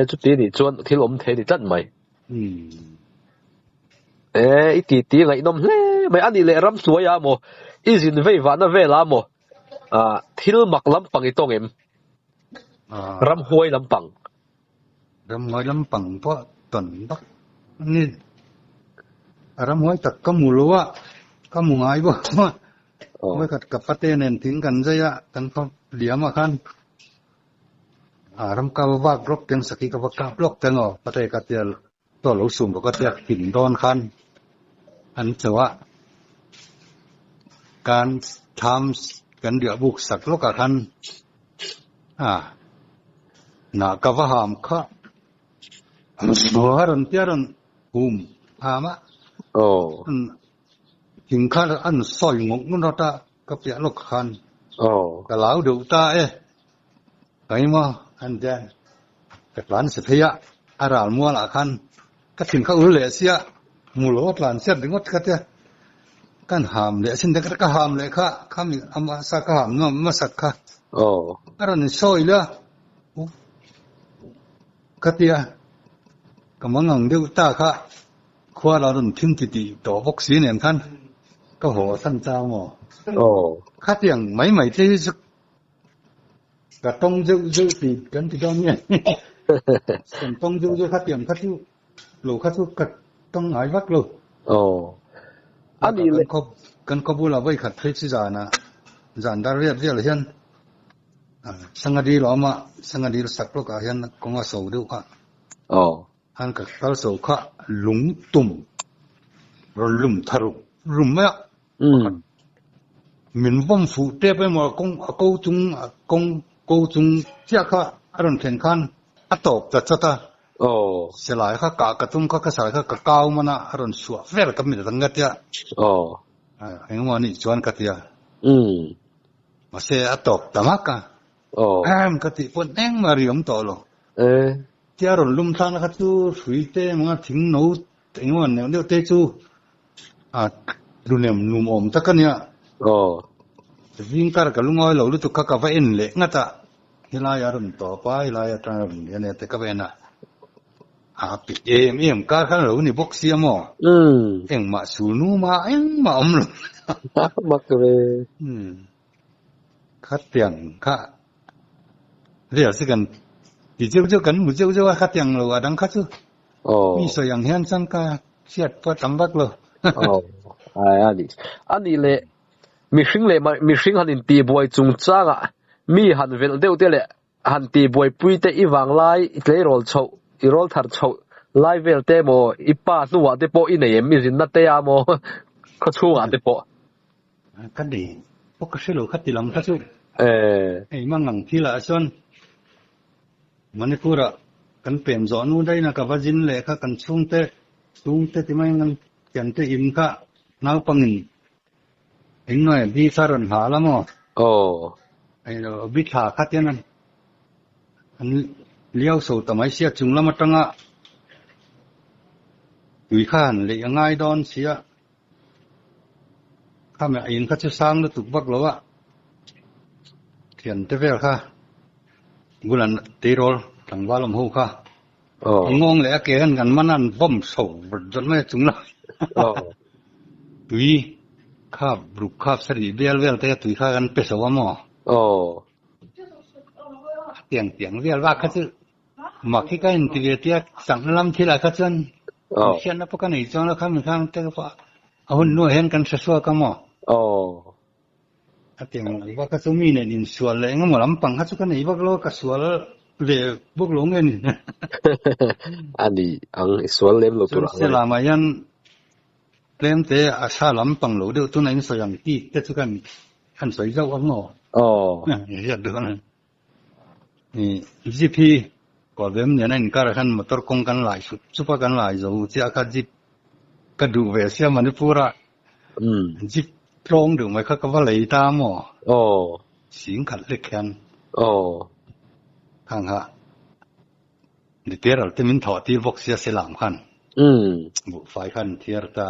chu ti ni chuan thil the ni chat mai iti ngai nom hle mai ani le ram suaya mo izin vei va na vela mo thil mak lam pang I tong em ram huai lam pang po ton bak ni ram huai tak kamulwa kamungai bo moi kat kapate nen tin kan jaya kan pa liama khan ram ka wa grok teng saki ka wa ka blok tengo pate ka tel to lo sum ko ka tek tin don khan an chawa kan tham kan dia buk sak lo ka khan na ka wa ham kha boharon tiaron hama hình khăn ăn soi ngục nó ta cấp giá lộc khăn cả lão đầu ta cái mà anh cha cái lán sẽ thấy ra mua là khăn cái hình khăn ứ lệ xia mulut lancar dengot katanya kan ham le sin dekat ka ham le kami amasa ka ham no masak ka aron soila katanya kamangang deu ta ka khwa la run thim ti to bok si nem than ka ho san cha mo katanya mai te ka tong deu ti kan ti dong ne kan tong deu katanya katyu lo katyu kat tong ai vak lo anh đi lên cần có bula với khát thấy chứ già na giàn dar riết riết là hiền sang đi lo mà sang đi sắc lo cả hiền cũng có sầu đâu cả anh cả tao sầu cả lúng tùm rồi lùm tharo lùm á mình vong phụ tê bên mà câu chung chia cả anh thèn khan ắt tộc tất tất sẽ lại cả tung cả sai cả cao mà na anh xua về là cái mình đang nghe tiệt anh muốn đi chọn cái tiệt mà sẽ ắt tộc tamak à em cái tiệt vẫn đang mà riêng tổ lo tiệt rồi lùm thang cái chú suy tê mà thỉnh nấu anh muốn nếu tê chú luôn em lùm ôm tất cái nhá viên cả cái lùm ngồi lâu lúc các cái vậy lệ ngắt à hilai arun tổ pa hilai atran cái này cái vậy na bị em cả khăn lâu ni bốc xia mò em mà sunu mà em mà om luôn mắc về khát tiền khát bây giờ cần thì chưa cần một chưa khát tiền rồi đang khát chứ mi soi yang hian sang cả siết phát tắm bắc rồi anh đi lệ mi sinh hành in ti boy chung cha à mi hành về đâu thế lệ hành ti boy pui te ivang lai lấy roll chậu roll thar chậu lai về te mo ipa nuwa te po in em mi zin na te amo có chu à te po cái gì bốc cái lô khát ti lòng khát chứ mang ngang thi là xuân Manipura kan pem zo nu dai na ka vajin le kha kan chung te ti mai ngang chan te im kha nau pangin eng noi bi saran ha la mo ai lo bi tha kha tian an liao so ta mai sia chung lama tanga tui khan le ngai don sia kha me in kha chu sang lu tuk bak lo wa thian te vel kha gulan tirol tangwalam ho kha ngong le ke han gan manan bom so jot me chung la tui kha bruk kha sari vel te tui kha gan pe so wa mo tiếng vel wa kha chu ma ki ka in ti tia sang lam thi la kha chen sian na pa ka nei chong la kha mi khang te fa ahun no hen kan sa so ka mo tiếng wa ka chu mi ne nin sual le ngam lam pang kha chu ka nei bak lo ka sual le buk lo ngen ani ang sual lem lo tu se la ma yan lem te a sa lam pang lo de tu nai so yang ti te chu kan han soi zau ang ngo ya được ni GP có vấn đề này cả khăn motor công căn lại super căn lại rồi chỉ cả jeep cái đủ về xe Manipura jeep long được mấy các cái lấy ta mò xỉn khát lịch khen thằng hạ đi tiếp rồi thì mình thọ thì vóc xe sẽ làm khăn bộ phải khăn thiệt ta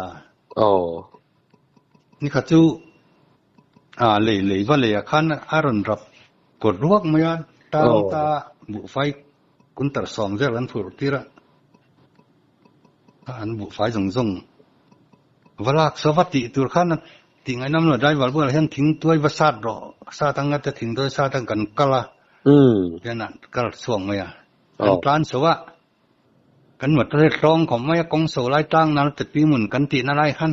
นี่ข้าจูเลยว่าเลยขันอารมณ์รับกดรวกมายันตาบุไฟกุนตรสองเจ้าลันผูกทีละอันบุไฟส่งเวลาสวัสดิตัวขันทิ้งไอ้น้ำหน่อยได้วันเมื่อเห็นทิ้งตัววัสดุซาตั้งก็จะทิ้งตัวซาตั้งกันกะละแค่นั้นกะละส่งมาอันplanสวะกันหมดเลยรองของไม่กองโซไล่ตั้งนั้นแต่ปีหมุนกันตีนั่นไรขัน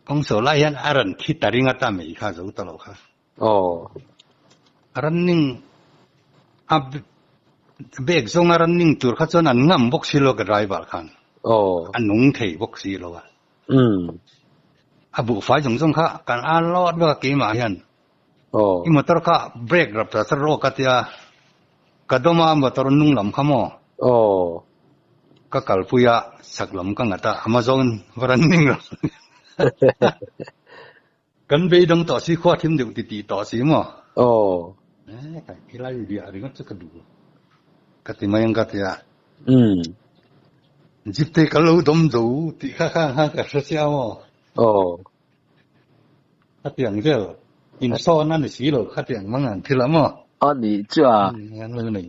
กองโซไล่ยันอารันคิดแต่ริงตามไม่ข้าจะอุตโลค่ะอารันนิ่งเบกซงอารันนิ่งตัวข้าจะนั่นงั้มบกซิโลกับไรบ้างขันอันนุ่งเทบกซิโลอ่ะบุไฟส่งข้าการอ่านลอดว่ากี่มาเห็นอีมอเตอร์ข้าเบรกรับแต่สโลกัตยากระดมามอเตอร์นุ่งลำขโมก็กัลปุยะสักลำกังตาอเมซอนวรันนิ่งละกันไปดังต่อสีขวาทิมเดียวตีต่อสีมั้งแต่ที่ไรอยู่ดีอะไรก็จะกระดูกกติมายังกติยา dịp tây cả lâu đom đủ thì khác khác cả sao sao khác tiếng chứ in soนั่นสิหรอkhác tiếngมั้งอ่ะที่ละมั้ง你这งั้นเลย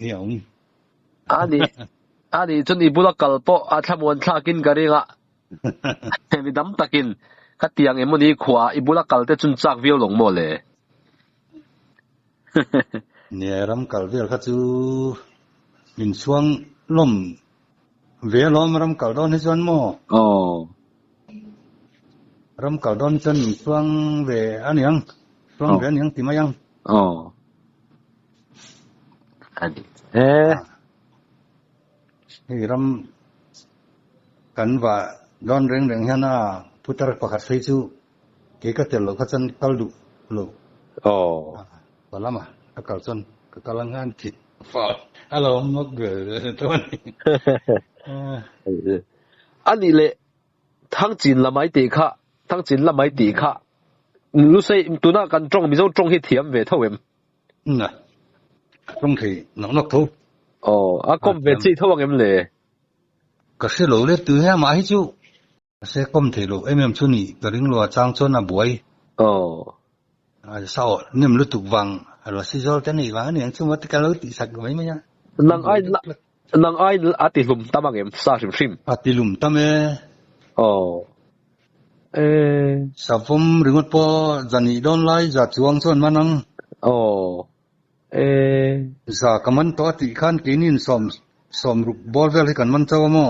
hiểu你จนอีบุลกัลโปทำวันท่ากินกันเองอ่ะมีดำตะกินขัดเตียงเอ็มนี่ขวาอีบุลกัลแต่จนจากวิวหลงหมดเลยเนี่ยรำกัลเวลเขาจูมินช่วงลมเวลล้อมรำกัลดอนให้จนมั้งรำกัลดอนจนช่วงเวอันยังช่วงเวอันยังที่มายังอันนี้นี่รำกันว่าดอนเร่งๆฮะนะพุทธรักประกาศให้จูเกี่ยวกับเตลเขาจนกัลดุลูก็ละมากัลจนก็กำลังงานจิตฟ้าฮัลโหลนกเกลือตัวนี้อันนี้เลยทั้งจีนละไม่ตีค่ะทั้งจีนละไม่ตีค่ะรู้สึกตัวน่ากันตรงมีเจ้าตรงที่เทียมเวทเท่าเอ็มน่ะตรงที่นกทูก็เวทีเท่าเอ็มเลยก็เสียหลูเลยตัวให้มาให้จูเสียก้มที่หลูเอ็มชุนี่ก็ริ้งรัวจางชนน่ะบวยเศร้าเนี่ยมันรู้ถูกวางเราสิโจลแต่นี่วางเนี่ยซึ่งว่าที่การรู้ติดสักไม่ไหมเนี่ยนางไอ้อาติลุมตามังเอ็มซาชิมอาติลุมตามสาวผมริงว่าพอจันนี่โดนไล่จัดจวงชนมานังจากมันตัวที่ขันกินินสมรูปบอลเวลให้กันมันเจ้ามั้ง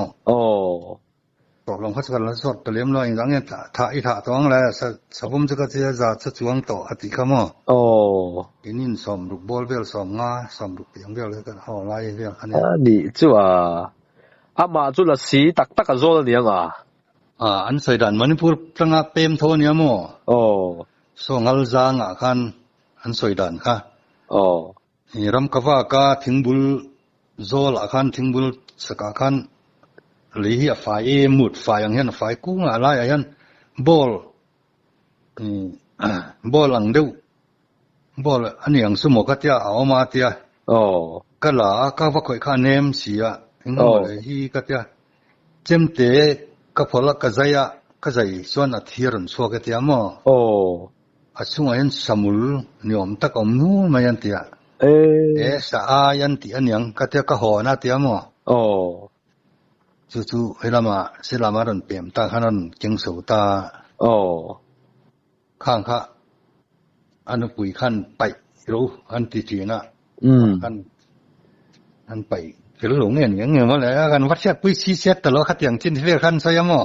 ตกลงเขาจะกันแล้วสดตัวเลี้ยมลอยอย่างเงี้ยถ่ายตัวอะไรสาวผมจะก็จะจัดจวงต่ออติเขามั้งกินินสมรูปบอลเวลสมงาสมรูปเปียงเวลเลยกันห่อไล่เวลอันนี้นี่จ้ามาจุลสีตักกระโจนเนี่ยอันสวยดันมันพูดตั้งแต่เต็มโทเนี่ยมั้งส่งอัลจางกันอันสวยดันค่ะรำกว่าก็ทิ้งบุลโจลกันทิ้งบุลสกัดกันหรือไฟมุดไฟอย่างเงี้ยไฟกุ้งอะไรอย่างเงี้ยบอลอังเดียวบอลอันนี้อย่างสมมติก็จะเอามาเตียก็ล่ะก็ว่าค่อยข้าเนมเสียงั้นเลยที่ก็จะเจมเตะก็พอละก็ใจส่วนอาทิตย์ส่วนก็จะมั้งช่วงนั้นสมุลนิยมตะกอมนู้มายันเตียสะอายันเตียนยังก็จะก็หอนาเตียมั้งจู่ๆเวลามาเสลามาดันเปี่ยมตาขนาดเก่งสูตาข้างข้าอันปุยขันไปรู้อันตีจีน่ะอันไปเรื่องหลงเงี้ยอย่างเงี้ยมาเลยกันวัดเช็ดปุยชี้เช็ดแต่เราขัดอย่างจินที่เวขันใช่มั้ง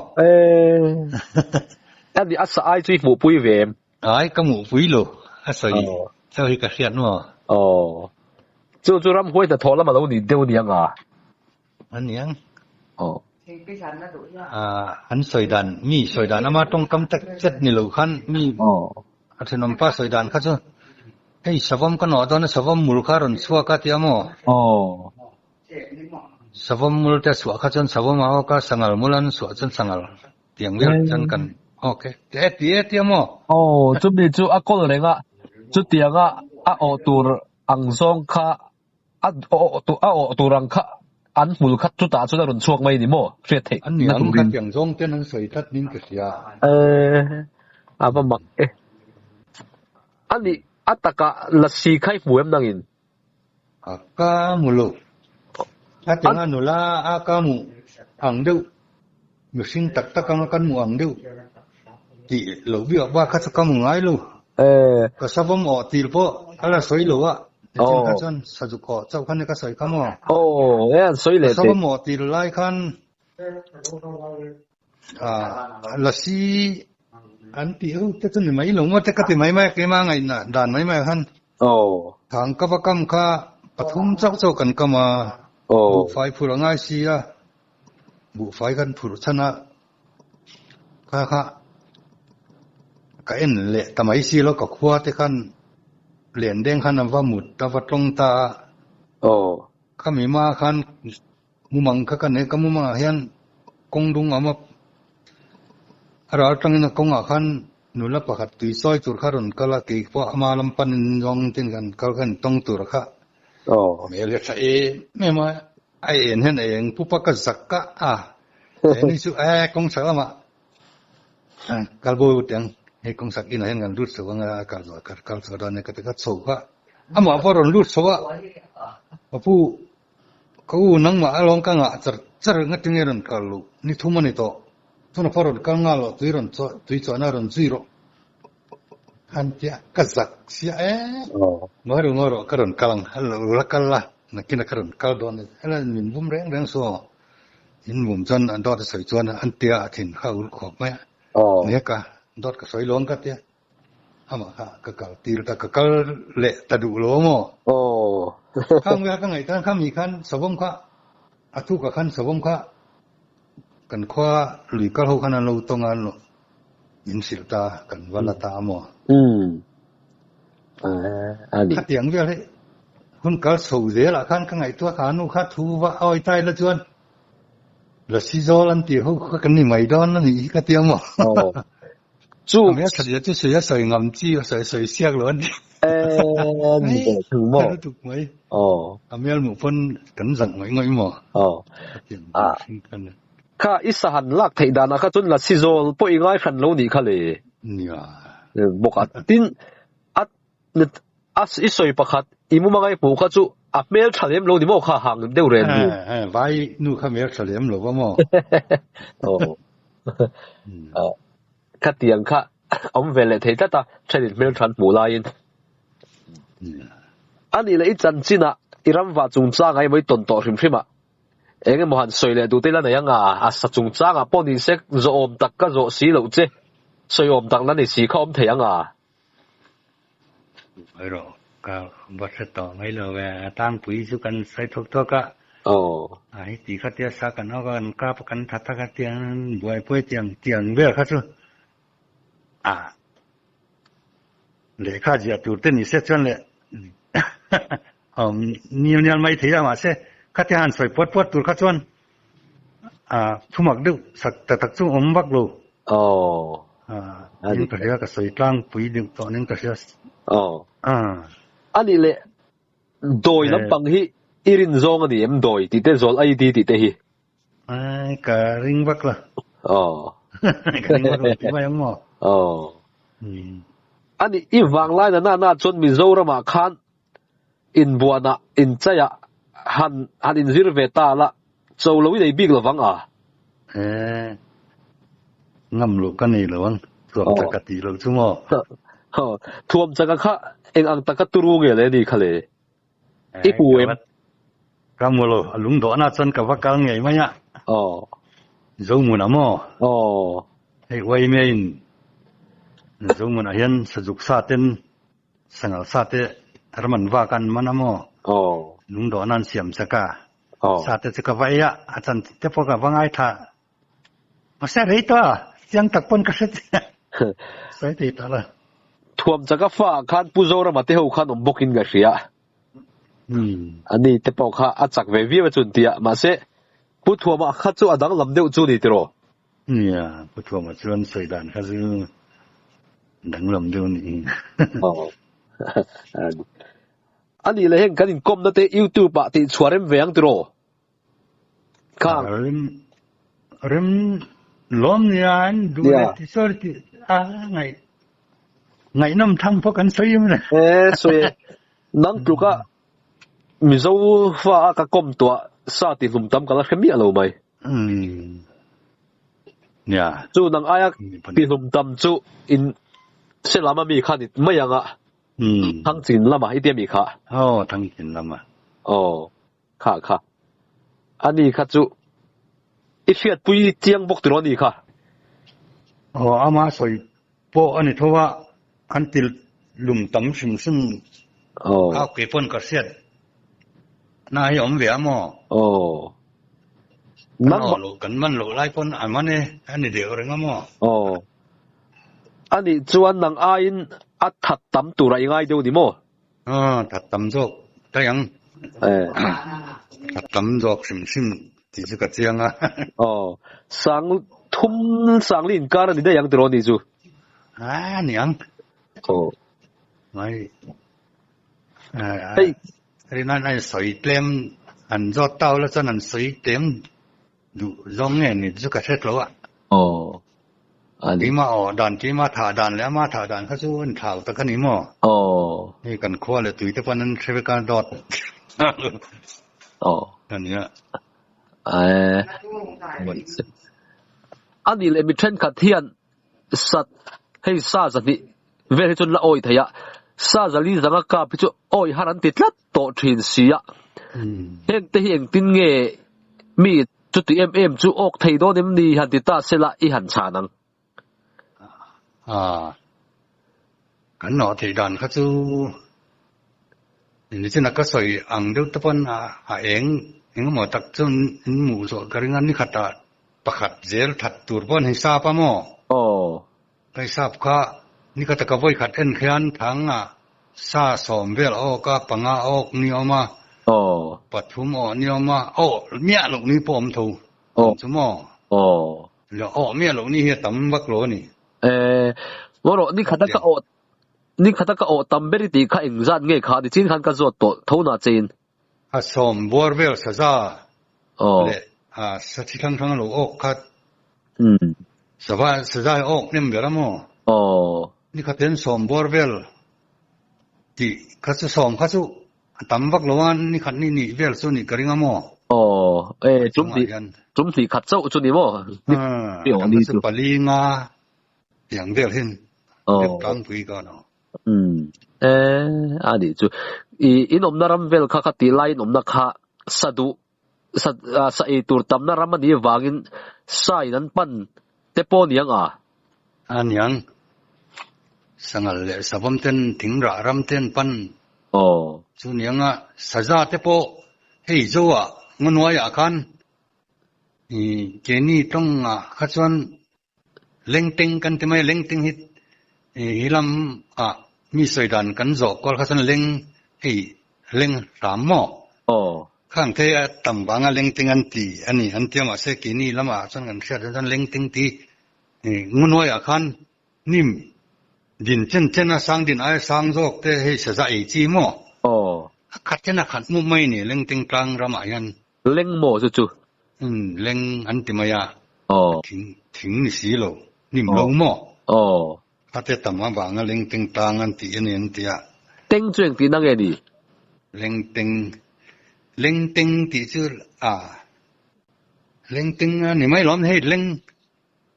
อันนี้อาศัยจุยหมู่ปุยเวมไอ้ก็หมู่ปุยโลอาศัยเจ้าที่กระเทียนมั้งจู่ๆรำห้วยแต่ทอแล้วมาแล้วนี่เดี๋ยวนี้อ่ะอันนี้อันสวยดันมีสวยดันอามาตรงกำจัดเจ็ดนี่หลูขันมีอัศนมป้าสวยดันเขาจะเฮ้ยสวมกันหนอตอนนั้นสวมมูลค่ารุนสวกัดยามสวมมูลแต่สวกัดจนสวมเอาก็สังกัดมูลันสวจนสังกัดเตียงเวียนจนกันโอเคเตี้ยมั้งจุดนี้จุดอ่ะก็เลยอ่ะจุดเตียงอ่ะตัวอังซองค่ะตัวรังค่ะอันมูลค่าจุดตาจุดนั้นช่วงไม่ดีมั้งเสียเทอันนี้อันกันอย่างซองเต้นนั้นสวยทัดนิ่งก็เสียประมาณอันนี้อัตตะลัสีไข่หมูเอ็มนั่งอินก็มูลถ้าจังนั้นละก็มูอังเดียวมีสิ่งตักกันมูอังเดียวที่เราเรียกว่าข้าศึกมูง่ายลูก็สาวผมอตีลพออะไรสวยลูกอ่ะจริงๆก็จนสะดุกเจ้าขันนี่ก็สวยขโมยสวยเลยสาวผมอตีลไล่ขันลัสีอันที่แต่จนไม่หลงว่าแต่ก็ที่ไม่เกี่ยมาไงน่ะด่านไม่ขันทางกับกรรมข้าปฐมเจ้ากันก็มาบุกไฟผู้ละง่ายเสียบุกไฟกันผู้ชนะข้าก็เอ็นเละทำไมสิแล้วก็ขวาที่ขันเหรียญเด้งขันว่าหมุดตะวัดลงตาข้ามีมาขันมุมังข้ากันเนี่ยก็มุมาเฮียนกงดุงเอามาเราตั้งนั้นกงอาขันนุลประคัตตุยซอยตุรขรุนก็ละกี่พวกมาลำปันยองตินกันก็กันต้องตุรขะเมลียใช่ไม่มา ai yen hen eng pupa ka zakka ni su kong sa ma kalbo teng he kong sak in hen ngan lut so nga kal so da ne ka ta so ka ama boron lut so wa pu ko nang ma along ka nga char nga tingeran kalu ni thuma ni to tuna boron ka nga lo tuiron cho na ron zero han tia kazak sia ngoro karon kalang halo lakalla nakina karon kaldon hala min bum reng so in bum chan an dot soi chuan an tia thin haul khop ma ne ka dot ka soi long ka tia ama ha ka kal tir ta ka kal le ta du lo mo khang ya ka ngai tan kham mi khan sabom kha atu ka khan sabom kha kan khwa lui kal ho khan lo tongan lo in silta kan wala ta mo ani tiang ve le hun kal so de la khan ka ngai tua kha nu kha thu wa oi tai la chuan la si zo lan ti ho ka kan ni mai don ni ka tiang mo chu me sa ya chu se ya sai ngam chi sai siak lo ni ni de thu mo tu mai amel mu phon kan zang mai ngai mo kha isahan lak thei dana kha chun la sizol po ingai khan lo ni khale nia boka tin as isoi pakhat imu mangai pu kha chu apmel thalem lo ni mo kha hang deu ren ni vai nu kha mel thalem lo ba mo kha tiang kha om vele thei ta thadin mel than pu lain ani le i chan china iram wa chung cha ngai mai ton to hrim hrim enge mohan soile du te la na yanga asa chung cha nga poni sek zo om tak ka zo si lo che soi om tak la ni si kha om the yanga ai ro ka ba se to mai lo ve tang pui su kan sai thok thok ka ai ti kha tia sa kan ho kan ka pa kan tha ka tiang buai pui tiang ve kha su le kha ji tu te ni se chon le nian mai thei ma se ka ti han soi pot tur kha chon thumak du sak ta tak chu om bak lo ani ka ya ka soi tlang pui du to ning ka sia ani le doi lam pang hi irin zong ani em doi ti te zol ai ti te hi ai ka ring bak la ka ring bak ti mai mo ani i wang lai na chon mi zo rama khan in buana in chaya han in zir ve ta la chou lo dei big lo wang ngam lo ka nei lo wang tuam ta ka ti lo chu mo thuam chaka kha eng ang taka turu nge le ni khale i pu em kamulo alung do na chan ka wa kal ngei ma ya zo mu na mo hei wai mein zo mu na hian sajuk sa ten sangal sa te arman wa kan manamo lung do nan siam chaka sa te chaka wa ya achan te po ka wangai tha ma sa rei to chiang tak pon ka se sai te ta la thuam chaka fa khan pu zo ra ma te ho khan om bokin ga ria ani te po kha achak ve vi wa chun tia ma se pu thuama kha chu adang lam deu chu ni tiro nia pu thuama chuan sei dan kha zu dang lam deu ni ani le heng kanin kom na te YouTube ba ti chuarem veang tiro ka rem lom nian du ti sorti ngai nam thang pho kan sei m ne soi nang tu ka mi zo fa ka kom to sa ti lum tam ka la khemi alo mai nia chu nang aya ti lum tam chu in selama mi khanit mayanga thang chin lama ite mi kha thang chin lama kha ani kha chu i fiat pui tiang bok tro ni kha ama soi po ani thowa antil lum tam sim ke pon ka set na hi om ve mo nang lo kan man lo lai pon amane ani de ore ngamo ani chuan nang a in a that tam tu rai ngai deu ni mo that tam jok tayang that tam jok sim ti chu ka chianga sang thum sang lin kar ni da yang tro ni chu niang mai ri na soi tlem anh do tao là cho anh suy tìm đủ giống nghe này chú cả hết rồi ạ đi mà ở đàn chỉ mà thả đànแล้วมาthả đànเขาchú anh thảoตะกันนี่มั้งนี่กันขั้วเลยตุ้ยแต่ปนนั้นใช้ไปการดอดอันนี้อันนี้เลยมีเทรนด์ขัดเทียนสัตว์ให้ซาสัตว์นี่เวลาจนละโอยทะยะซาจะลีสังกาพิจุโอยฮารันติดลัดโตทรินเสียเฮงแต่เฮงตินเงมีจุดที่จูออกไทยโดนนี่หันติตาเสละอีหันชานังกันหนอไทยดันเขาจูนี่จะนักก็สวยอังเดียวตะปนเองหมอตักจนหมู่ส่วนการงานนี่ขัดประคัดเจลถัดตัวปนให้ทราบป่ะมั้งให้ทราบค่ะนี่ก็ตะกบไว้ขัดเอ็นขยันทั้งซาสอมเวลก็ปังออกนี่ออกมาปัดทุ่มนี่ออกมาเมียลูกนี่ปอมถูสมแล้วเมียลูกนี่เฮียตั้มบักโลนี่ว่าเรานี่ขัดก็นี่ขัดก็ตั้มเบริตีข้าเองจันเงี้ยข้าดิจินขันก็จดตัวเท่านั้นจีนสอมบัวเวลซาเลยสักทีทั้งลูกออกขัดสบายซาออกเนี่ยเบลมั้งนี่ขัดเป็นสอมบัวเวลที่ขัดสอมขัดตั้มบักโลวันนี่ขัดนี่เวลส่วนนี่กระดิ่งมั้งจุ่มสีขัดเจ้าจุดนี้มั้งเดี๋ยวนี่สุปลีงาอย่างเดียวเห็นเด็กตั้งคุยกันเนาะอันนี้จูอินอมนารำเวลข้าขัดตีไลน์อมนักข้าสะเอตูร์ตั้มนารำมันนี่วางินสายนั้นปั้นเตปอนยังอันยังสังเลสบมเต็นถึงระรำเต็นปั้นจุนยังสะจ้าเตปอเฮ้ยจ้าเงินไว้อาการเจนี่ต้องขัดส่วนเล็งติงกันที่ไม่เล็งติงฮิตฮิลำมีสวยดันกันจอกก็ขัดส่วนเล็งเล็งสามหม้อข้างเทียต่ำบางเล็งติงอันตีอันนี้อันเทียมาเสกินี่ละมาส่วนกันเสียส่วนเล็งติงตีเงินไว้อาการนิ่มดินเช่นสร้างดินไอ้สร้างจอกแต่ให้เสียใจจีหม้อขัดเช่นขัดมุมไม่เนี่ยเล็งติงกลางระมายันเล็งหม้อจู่เล็งอันติมายาถึงสีโลนิ่มโลหม้อถ้าเตต่ำมาบางเล็งติงกลางอันตีนี่อันตีอะเต็งจริงตีนั่งไงดีเล็งติงตีชื่อเล็งติงนี่ไม่ล้อมให้เล็ง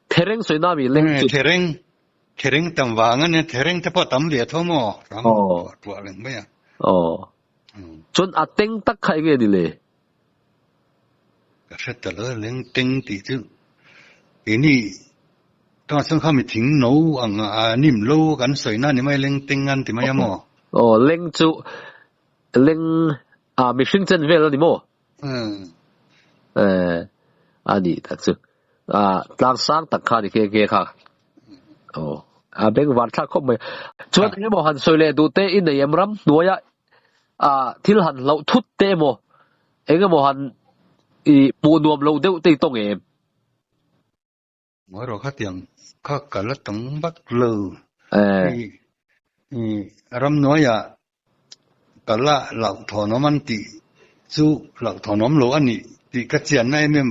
เทเร่งสวยน่ามีเล็งเทเร่งต่ำวางเนี่ยเทเร่งจะพอต่ำเหลียทั่วหม้อตัวเล็งไม่อะจนเต็งตักใครไงดีเลยก็เสร็จแล้วเล็งติงตีชื่อนี่ตอนสังขารถึงโน้นิ่มโลกันสวยน่านี่ไม่เล็งติงอันติมายาหม้อเล็งจู่เล็งมีฟิงเจนเวลนี่มั้งอันนี้ทักษะหลังสร้างตักขาดิเกค่ะเบงวัดทักเข้ามาชวนให้บอกหันสวยเลยดูเตอินในยามรำตัวที่หันเราทุดเตโมเองก็บอกหันปูนวมเราเดี๋ยวตีตรงว่าเราขัดยังข้ากันละตั้งบักเลยรำน้อยกันละหลักถอนมันตีจู่หลักถอนน้ำโลอันนี้ตีกระเจียนในเมื่อ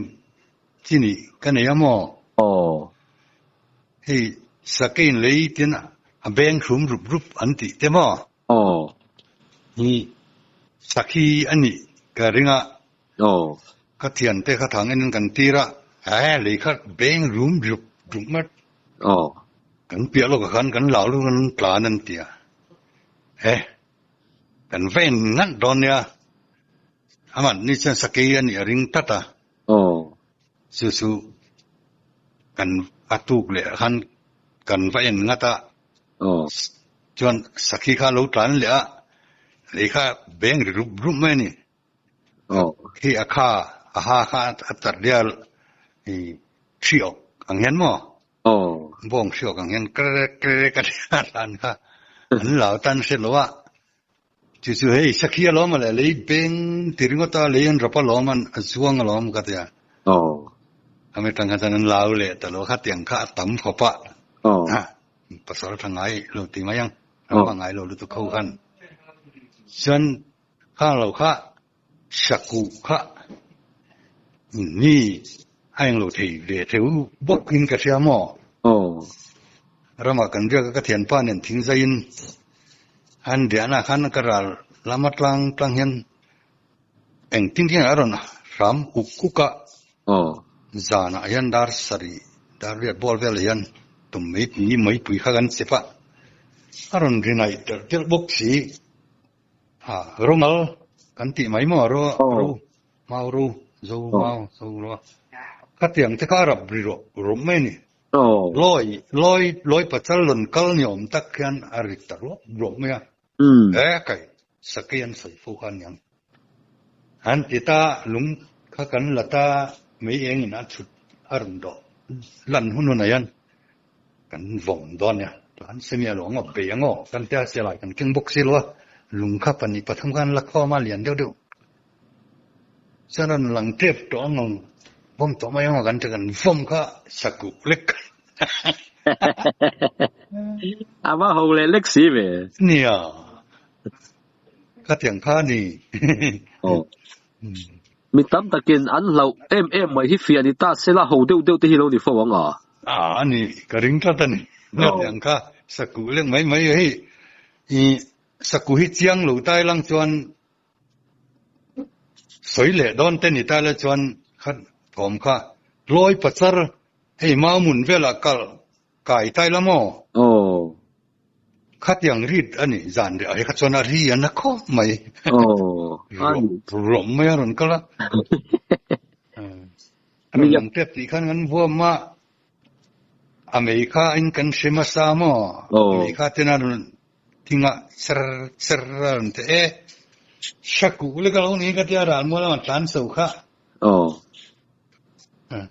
ที่นี่กันเนี่ยมั้งให้สักกินเลยทีน่ะแบ่งขุมรูปอันตีเต็มมั้งนี่สักขีอันนี้ก็เรื่องก็เทียนเตะข้าทางนั้นกันตีระเลยข้าแบ่งรูปมัดกันเปียกลูกกันเหล่าลูกกันกลานั่นเตียกันเว้นงั้นตอนเนี้ยมันนี่ฉันสักกี่อันนี้ริงตัดสู้กันอัตุกเลยกันเว้นงั้นตาจนสักกี่ข้าลูกหลานเลยข้าแบ่งรูปไม่นี่ที่ข้าตัดเดียวเชี่ยวกังเห็นมั้งบ่งเชี่ยวกังเห็นกระกันตันค่ะเหล่าตันเสร็จแล้วว่าจู่ๆให้สักขี้ล้อมมาเลยเป็นถึงก็ตาเลยอันรับล้อมมันช่วงล้อมกันเดียทำให้ทางการนั้นเหล่าเลยแต่เราขัดยังขัดต่ำขบภาษาทางไหนเราตีมายังทางไหนเราดูตัวเข้ากันส่วนข้าเราข้า saku kha ni anh lo thei le theu bok in ka sia mo rama kan ria ka thian pa nen thing zain han dia na khan ka ral lama tlang hian eng tin tin aron ram kuka zana yan dar sari dar ria bol vel yan tum mai pui kha gan sepa aron rinai ter bok si romal kan ti mai mo ro mau zo lo ka tiang te ka rap ro mai ni loi pachal lon kal nyom tak khian arik tar ro me kai sakian sai fu khan yang han tita lung kha kan lata mei eng in a chut arum do lan hunun ayan kan vom don ya han semia lo ngo pe ngo kan ta se lai kan king box lo lung kha pani patham kan la kho ma lian deu sanan lang tep to ngong vom to mai ngo kan kan vom kha saku lek ama ho le lek si ve nia ka tiang kha ni mi tam takin an lo em mai hi fia ni ta sela ho deu te hi lo ni fo wang ani ka ring ta tan na tiang kha saku lek mai hi i saku hi chiang lo tai lang chuan soi le don te ni ta la chuan khat thom kha loi pachar hei mau mun vela kal kai tai la mo khát yang rit ani zan de ai khat chona ri an kho mai rom mai ron kala mi yang tep ti khan ngan bo ma America in kan shema sa mo America tenan tinga ser ran te shaku le ka ni ka tia ran mo la man tan so kha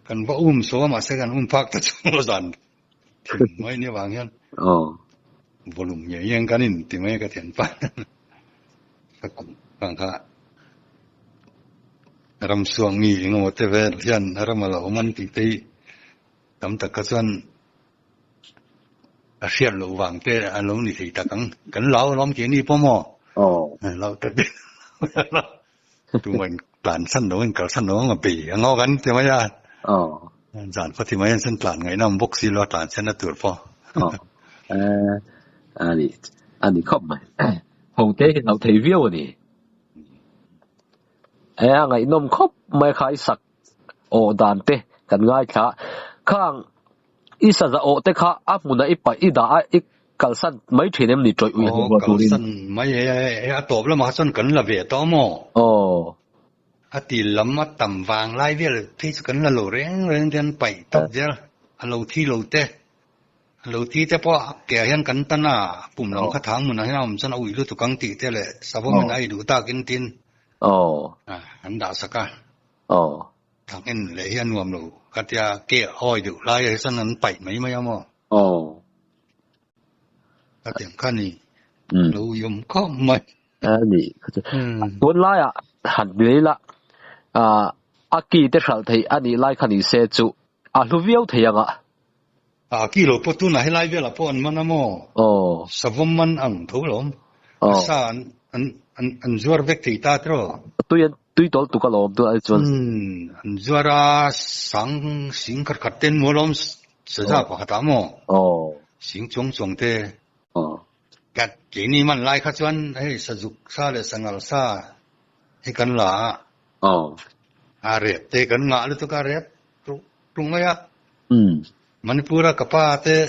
kan ba so ma se kan pak ta chu zan mai ni wang yan volume nhẹ nhàng cái này thì mấy cái thiện pháp các cụ bằng cả ram suang nghỉ ngồi tê về hiện ram là ông anh tí tí tấm tất cả dân xiên lỗ vàng tê anh lỗ này thì ta cắn lão lắm chuyện đi po mò lão tê tụi mình plan sẵn đó mình cả sẵn đó mà bị ngó gắn thì mấy à giản phát thì mấy anh sẵn plan ngày nào bốc xí lo plan sẵn là tuyệt po anh không mà hồng tế thì nào thấy viêu nè ngày nôm khóc mai khai sặc đàn tế cần ngay cả khang isa za tế khá áp muốn ít bảy ít đã ít cẩn thận mấy chuyện em đi chơi uy hồng vào tụi mình mấy tổ là mà sân cần là về to mò tì lắm tầm vàng lai về thì cần là lỗ rèn trên bảy tập giờ lỗ thi lỗ tế lâu tí thế po kẻ hiện cẩn tân bùm lòng khát tháng mình nói nào dân ủi lúc tụ căng tị thế lệ sao mình ai đủ ta kinh tin hắn đã sắc thằng em lệ hiện nguồn đủ cái kẻ hỏi đủ lại dân hắn bảy mấy mà cái tiếng khăn này lâu dùng có mày cuốn lại hẳn đấy là kỳ thế sao thấy anh ấy lại khăn này sẽ chịu lúc viêu thấy à kilo potu na helai vela pon manamo savom man ang tholom sa an zuar vek thei ta tro tui tol tu kalom tu ai chon an zuara sang sing khat ten molom sa pa khata mo sing chong te kat kini man lai kha chuan hei sajuk sa le sangal sa he kan la rep te kan nga lu tu ka rep tung ya Manipura kapa te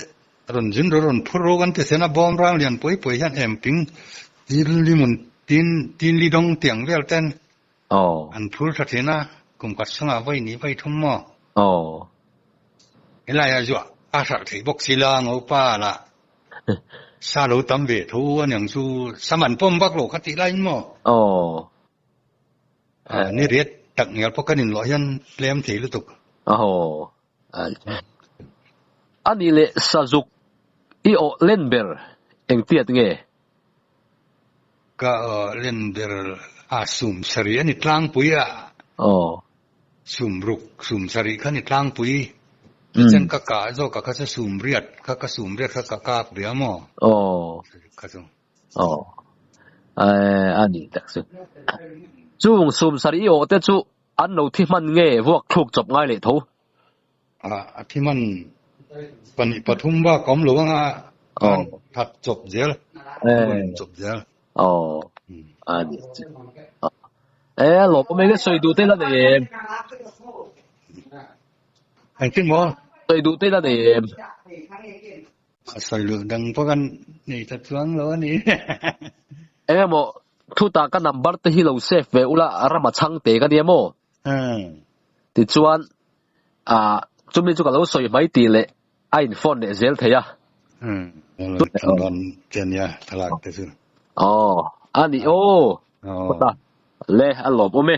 ron jin ron phuro gan te sena bom rang lian poi han emping limun tin li dong tiang vel ten an phur tha thena kum kat sanga vai ni vai thum mo elai a jwa a sa thei bok sila ngo pa la sa lo tam ve thu an yang su saman pom bak lo khati lai mo ni riet tak ngel pokanin lo yan lem thei lu tuk anh ấy lệ sa dục io lên bờ anh tiệt nghe ka lên bờ sum sari anh tlang pui sum ruk sum sari khani tlang pui chen ka zo ka sa sum riat ka sum riat ka bria mo ka zo anh ấy đặc sự chung sum sari o te chu an no thi man nge vuak thuk chop ngai le tho thi man pani pathum ba kom lo nga that chop zel chop zel ani lo po me ke soi du te la de anh tin mo soi du te la de soi lu dang pa kan ni ta chuang lo ni mo thu ta ka number te hi lo save ve ula rama chang te ka dia mo ti chuan chumi chu ka lo soi mai ti le ai phone de zel theya don chen ya thalak te su ani ta le a lo po me